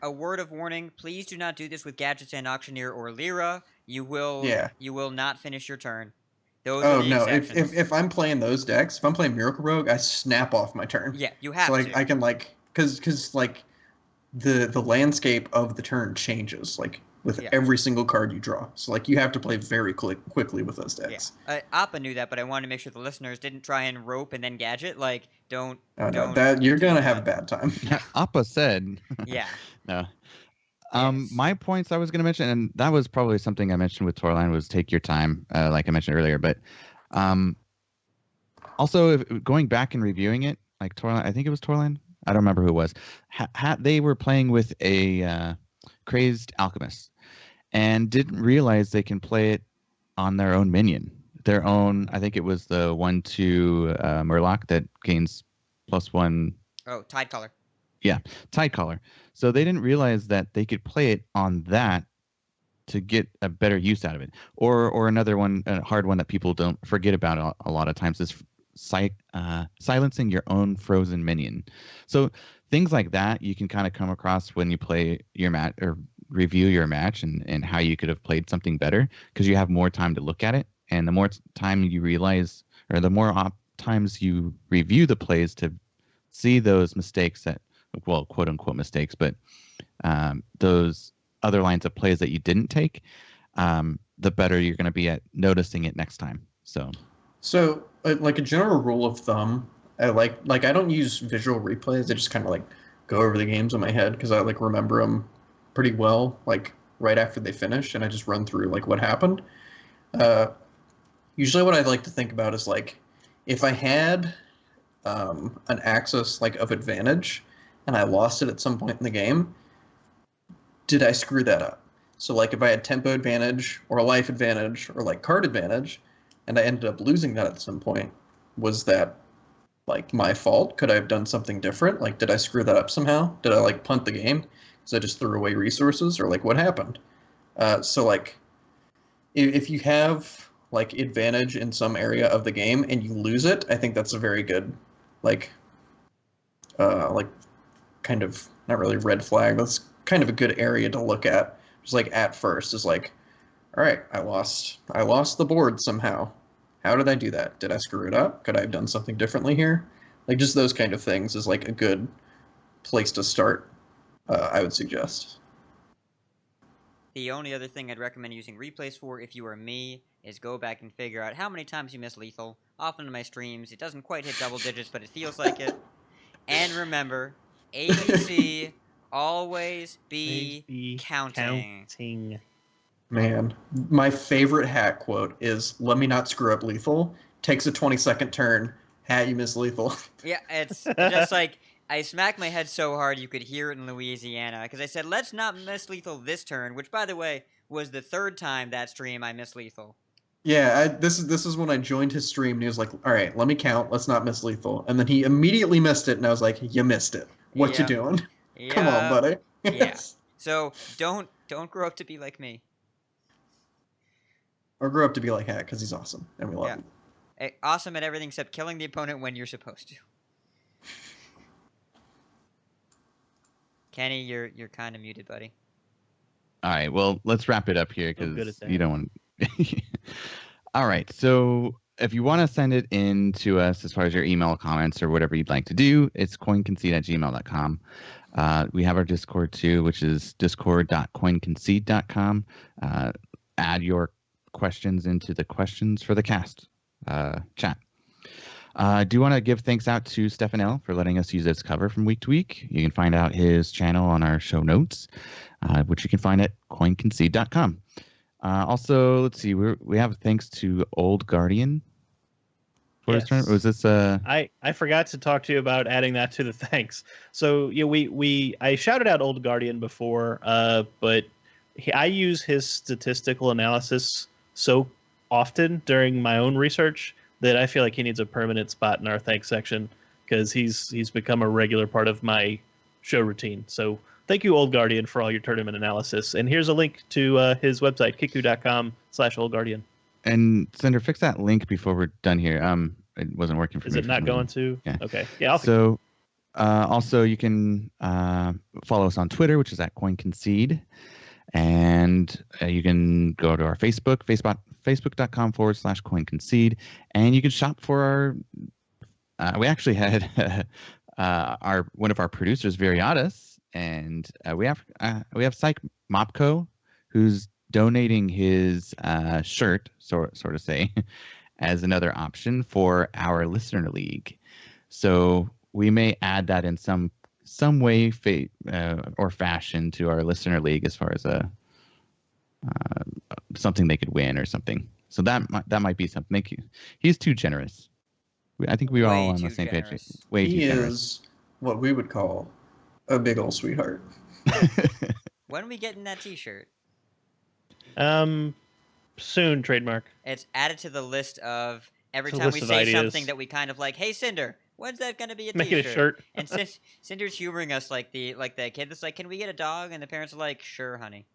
A word of warning, please do not do this with Gadgets and Auctioneer or Lyra. You will not finish your turn. Those are the exceptions. If I'm playing those decks, if I'm playing Miracle Rogue, I snap off my turn. Yeah, you have to. So like, to. I can like, because like the landscape of the turn changes like with every single card you draw. So like you have to play very quickly with those decks. Yeah. Appa knew that, but I wanted to make sure the listeners didn't try and rope and then gadget. Like, don't. No, that you're gonna have a bad time. Appa said. Yeah. No. My points I was going to mention, and that was probably something I mentioned with Torline, was take your time, like I mentioned earlier. But also, going back and reviewing it, like Torline, I think it was Torline. I don't remember who it was. They were playing with a crazed alchemist and didn't realize they can play it on their own minion. Their own, I think it was the 1/2 Murloc that gains +1. Oh, Tidecaller. Yeah, Tidecaller. So they didn't realize that they could play it on that to get a better use out of it. Or another one, a hard one that people don't forget about a lot of times is silencing your own frozen minion. So things like that you can kind of come across when you play your match or review your match and how you could have played something better, because you have more time to look at it, and the more time you realize, or the more times you review the plays to see those mistakes that, well, quote unquote mistakes, but those other lines of plays that you didn't take, the better you're going to be at noticing it next time. So like a general rule of thumb, I like I don't use visual replays. I just kind of like go over the games in my head because I like remember them pretty well, like right after they finish, and I just run through like what happened. Usually what I like to think about is like if I had an axis like of advantage and I lost it at some point in the game, did I screw that up? So like if I had tempo advantage or life advantage or like card advantage and I ended up losing that at some point, was that like my fault? Could I have done something different? Like, did I screw that up somehow? Did I like punt the game because I just threw away resources, or like what happened? So like if you have like advantage in some area of the game and you lose it, I think that's a very good like kind of not really red flag. That's kind of a good area to look at. Just like at first is like, all right, I lost the board somehow. How did I do that? Did I screw it up? Could I have done something differently here? Like just those kind of things is like a good place to start, I would suggest. The only other thing I'd recommend using replays for, if you were me, is go back and figure out how many times you miss lethal. Often in my streams, it doesn't quite hit double digits, but it feels like it. And remember, ABC, always be counting. Man, my favorite hat quote is, "Let me not screw up lethal." Takes a 20-second turn. Hat, you miss lethal. Yeah, it's just like, I smacked my head so hard you could hear it in Louisiana, because I said, let's not miss lethal this turn, which, by the way, was the third time that stream I missed lethal. Yeah, this is when I joined his stream, and he was like, all right, let me count. Let's not miss lethal. And then he immediately missed it, and I was like, you missed it. What you doing? Come on, buddy. Yeah. So, don't grow up to be like me. Or grow up to be like Hat, because he's awesome, and we love him. Awesome at everything except killing the opponent when you're supposed to. Kenny, you're kind of muted, buddy. All right, well, let's wrap it up here because you don't want. All right, so if you want to send it in to us as far as your email comments or whatever you'd like to do, it's coinconcede@gmail.com. We have our Discord too, which is discord.coinconcede.com. Add your questions into the questions for the cast chat. I do want to give thanks out to Stefan L for letting us use this cover from week to week. You can find out his channel on our show notes, which you can find at coinconcede.com. Also, let's see, we have thanks to Old Guardian for his turn. Was this I forgot to talk to you about adding that to the thanks. So yeah, I shouted out Old Guardian before, but I use his statistical analysis so often during my own research that I feel like he needs a permanent spot in our thanks section because he's become a regular part of my show routine. So thank you, Old Guardian, for all your tournament analysis. And here's a link to his website, kiku.com/oldguardian. And Cinder, fix that link before we're done here. It wasn't working for me. Is it not going to? Yeah. Okay. Yeah. Also, you can follow us on Twitter, which is at CoinConcede. And you can go to our facebook.com/CoinConcede, and you can shop for our. We actually had one of our producers, Variatus, and we have Psych Mopco, who's donating his shirt, sort of say, as another option for our listener league. So we may add that in some way or fashion to our listener league as far as something they could win or something. So that might be something. He's too generous. I think we are all on the same page. Way too generous. He is what we would call a big old sweetheart. When are we getting that T-shirt? Soon, trademark. It's added to the list of every time we say something that we kind of like, hey, Cinder, when's that going to be a T-shirt? Make it a shirt. And Cinder's humoring us like the kid that's like, can we get a dog? And the parents are like, sure, honey.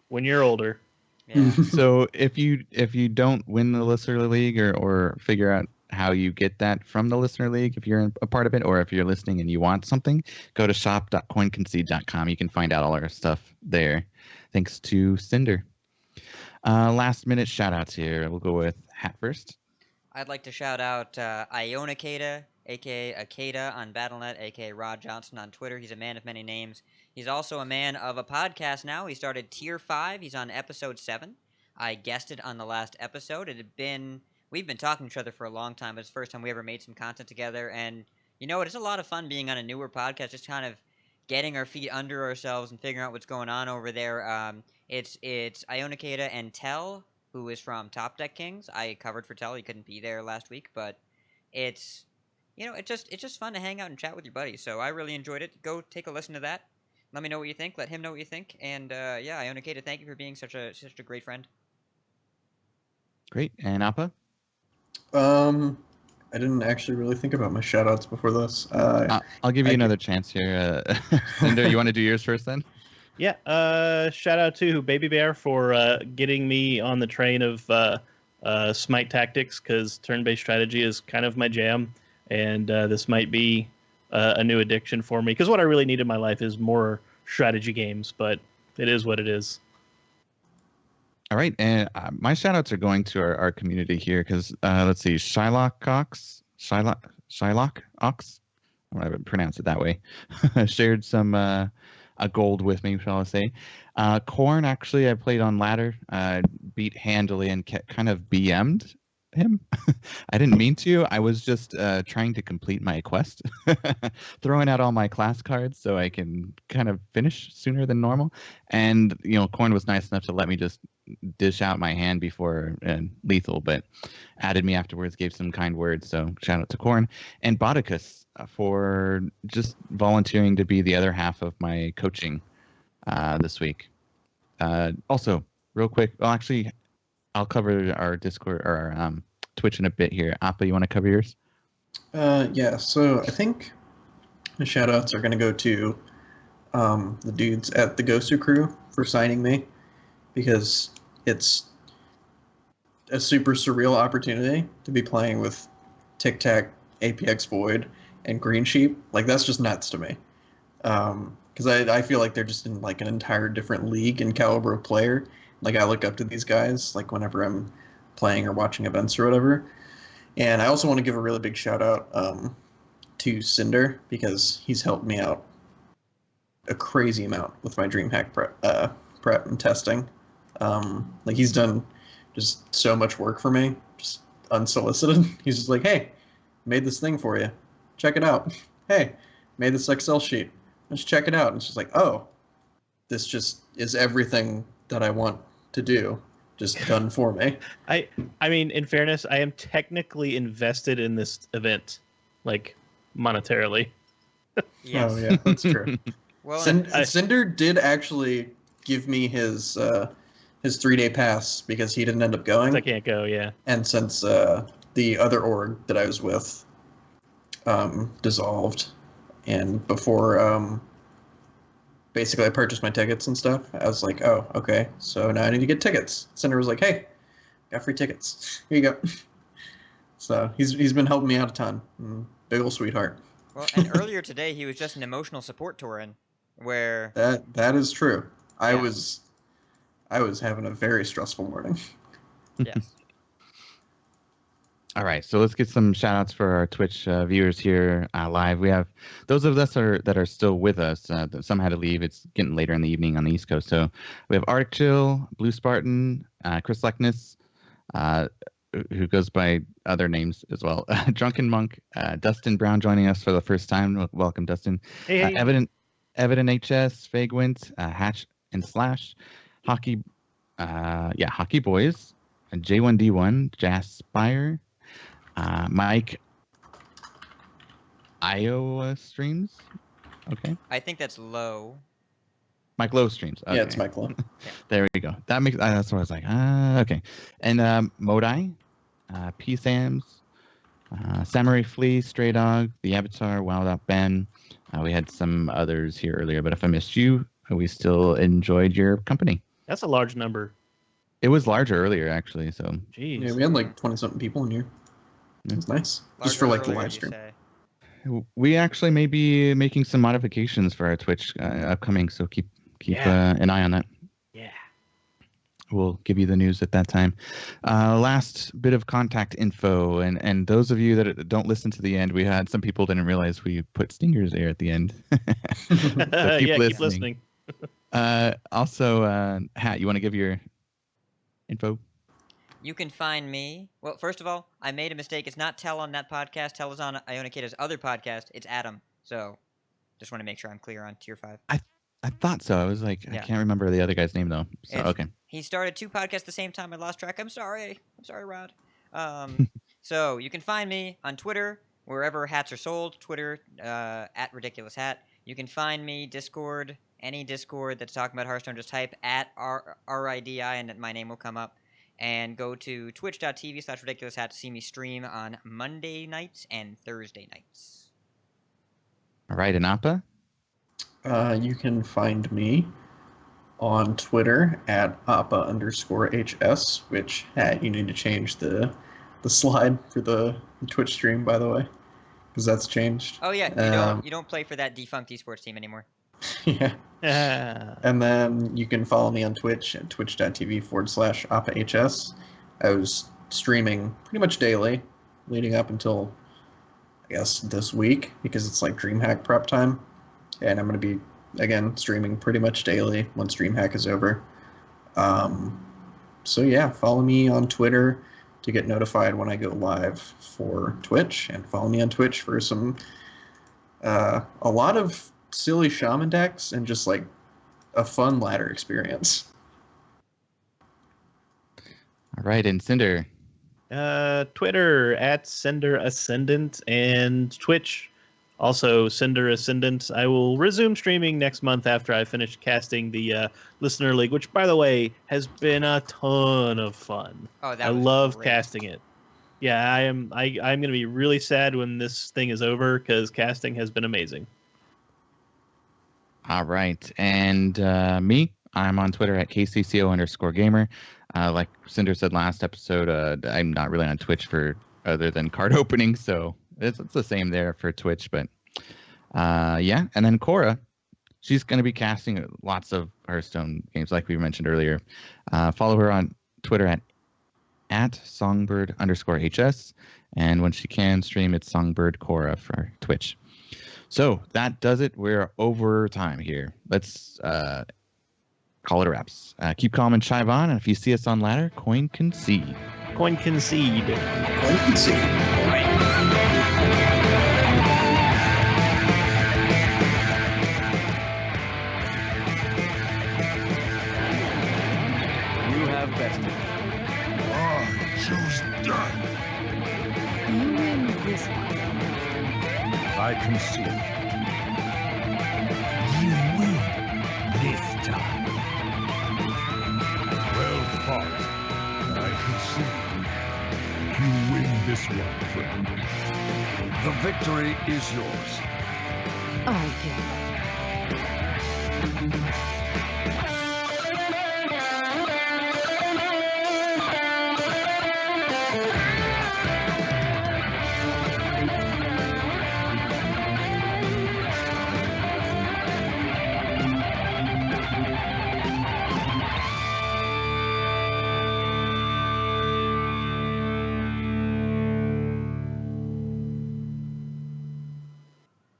When you're older. Yeah. So if you don't win the listener league or figure out how you get that from the listener league, if you're a part of it, or if you're listening and you want something, go to shop.coinconcede.com. You can find out all our stuff there. Thanks to Cinder. Last minute shout outs here. We'll go with Hat first. I'd like to shout out Ionakata, aka Akata on Battle.net, aka Rod Johnson on Twitter. He's a man of many names. He's also a man of a podcast now. He started Tier 5. He's on episode 7. I guested on the last episode. We've been talking to each other for a long time, but it's the first time we ever made some content together. And you know what? It's a lot of fun being on a newer podcast, just kind of getting our feet under ourselves and figuring out what's going on over there. It's Ionakata and Tell, who is from Top Deck Kings. I covered for Tell. He couldn't be there last week, but it's just fun to hang out and chat with your buddies. So I really enjoyed it. Go take a listen to that. Let me know what you think. Let him know what you think. And yeah, Ionakata, thank you for being such a great friend. Great. And Appa? I didn't actually really think about my shoutouts before this. I'll give you another chance here. Cinder, you want to do yours first then? Yeah, shout out to Baby Bear for getting me on the train of Smite tactics, because turn-based strategy is kind of my jam, and this might be a new addiction for me, because what I really need in my life is more strategy games, but it is what it is. All right, and my shout-outs are going to our community here, because let's see, Shylock Ox, I'm going to pronounce it that way, shared some a gold with me, shall I say. Korn, actually, I played on ladder, beat handily and kind of BM'd him. I didn't mean to. I was just trying to complete my quest, throwing out all my class cards so I can kind of finish sooner than normal. And, you know, Korn was nice enough to let me just dish out my hand before lethal, but added me afterwards, gave some kind words. So shout out to Korn. And Bodicus for just volunteering to be the other half of my coaching this week. Also, real quick, well, actually, I'll cover our Discord or our Twitch in a bit here. Appa, you want to cover yours? Yeah, so I think the shoutouts are going to go to the dudes at the Gosu crew for signing me, because it's a super surreal opportunity to be playing with Tic Tac, APX Void, and Green Sheep. Like, that's just nuts to me. Because I feel like they're just in like an entire different league and caliber of player. Like, I look up to these guys, like, whenever I'm playing or watching events or whatever. And I also want to give a really big shout out to Cinder, because he's helped me out a crazy amount with my DreamHack prep and testing. Like, he's done just so much work for me, just unsolicited. He's just like, hey, made this thing for you. Check it out. Hey, made this Excel sheet. Let's check it out. And it's just like, oh, this just is everything that I want to do, just done for me. I mean, in fairness, I am technically invested in this event, like, monetarily. Yes. Oh, yeah, that's true. Well, Cinder did actually give me his 3-day pass because he didn't end up going. I can't go, yeah. And since the other org that I was with dissolved, and before basically I purchased my tickets and stuff, I was like, oh, okay, so now I need to get tickets. Cinder was like, hey, got free tickets. Here you go. So he's been helping me out a ton. Big ol' sweetheart. well, and earlier today he was just an emotional support touring, where That is true. I Yeah. was having a very stressful morning. yes. All right, so let's get some shout outs for our Twitch viewers here live. We have those of us that are still with us. Some had to leave. It's getting later in the evening on the East Coast. So we have Arctic Chill, Blue Spartan, Chris Leckness, who goes by other names as well. Drunken Monk, Dustin Brown joining us for the first time. Welcome, Dustin. Hey. Evident HS, Fagwint, Hatch and Slash, Hockey Boys, J1D1, Jaspire, Mike, Iowa Streams. Okay. I think that's low. Mike Low Streams. Okay. Yeah, it's Mike Lowe. There we go. That makes that's what I was like. Okay. And Modai, P Sams, Samurai Flea, Stray Dog, The Avatar, Wild Out Ben. We had some others here earlier, but if I missed you, we still enjoyed your company. That's a large number. It was larger earlier, actually. So Jeez. Yeah, we had like 20-something people in here. It's nice. Just for like the live stream. we actually may be making some modifications for our Twitch upcoming. So keep an eye on that. Yeah. We'll give you the news at that time. Last bit of contact info, and those of you that don't listen to the end, we had some people didn't realize we put stingers there at the end. So keep listening. Also, Hat, you want to give your info? You can find me. Well, first of all, I made a mistake. It's not Tell on that podcast. Tell is on Iona Kita's other podcast. It's Adam. So just want to make sure I'm clear on Tier 5. I thought so. I was like, Yeah. I can't remember the other guy's name though. So okay. He started 2 podcasts at the same time. I lost track. I'm sorry, Rod. So you can find me on Twitter, wherever hats are sold. Twitter, at Ridiculous Hat. You can find me Discord, any Discord that's talking about Hearthstone. Just type at RIDI and my name will come up. And go to twitch.tv/ridiculoushat to see me stream on Monday nights and Thursday nights. All right, and Appa? You can find me on Twitter at appa_HS, which you need to change the slide for the Twitch stream, by the way, because that's changed. Oh yeah, you don't play for that defunct esports team anymore. Yeah. And then you can follow me on Twitch at twitch.tv/appahs. I was streaming pretty much daily leading up until, I guess, this week, because it's like DreamHack prep time. And I'm going to be, again, streaming pretty much daily once DreamHack is over. So yeah, follow me on Twitter to get notified when I go live for Twitch. And follow me on Twitch for some, a lot of silly shaman decks and just like a fun ladder experience. All right, and Cinder. Twitter at Cinder Ascendant and Twitch also Cinder Ascendant. I will resume streaming next month after I finish casting the Listener League, which, by the way, has been a ton of fun. Oh, I love casting it. Yeah, I'm going to be really sad when this thing is over because casting has been amazing. All right, and me, I'm on Twitter at KCCO_gamer. Like Cinder said last episode, I'm not really on Twitch for other than card opening, so it's the same there for Twitch. But yeah, and then Cora, she's going to be casting lots of Hearthstone games, like we mentioned earlier. Follow her on Twitter at songbird_HS, and when she can stream, it's Songbird Cora for Twitch. So that does it. We're over time here. Let's call it a wraps. Keep calm and chive on. And if you see us on ladder, coin concede. Coin concede. Coin concede. You have bested. Choose death. You win this one. I concede. You win. This time. Well fought. I concede. You win this one, friend. The victory is yours. I give.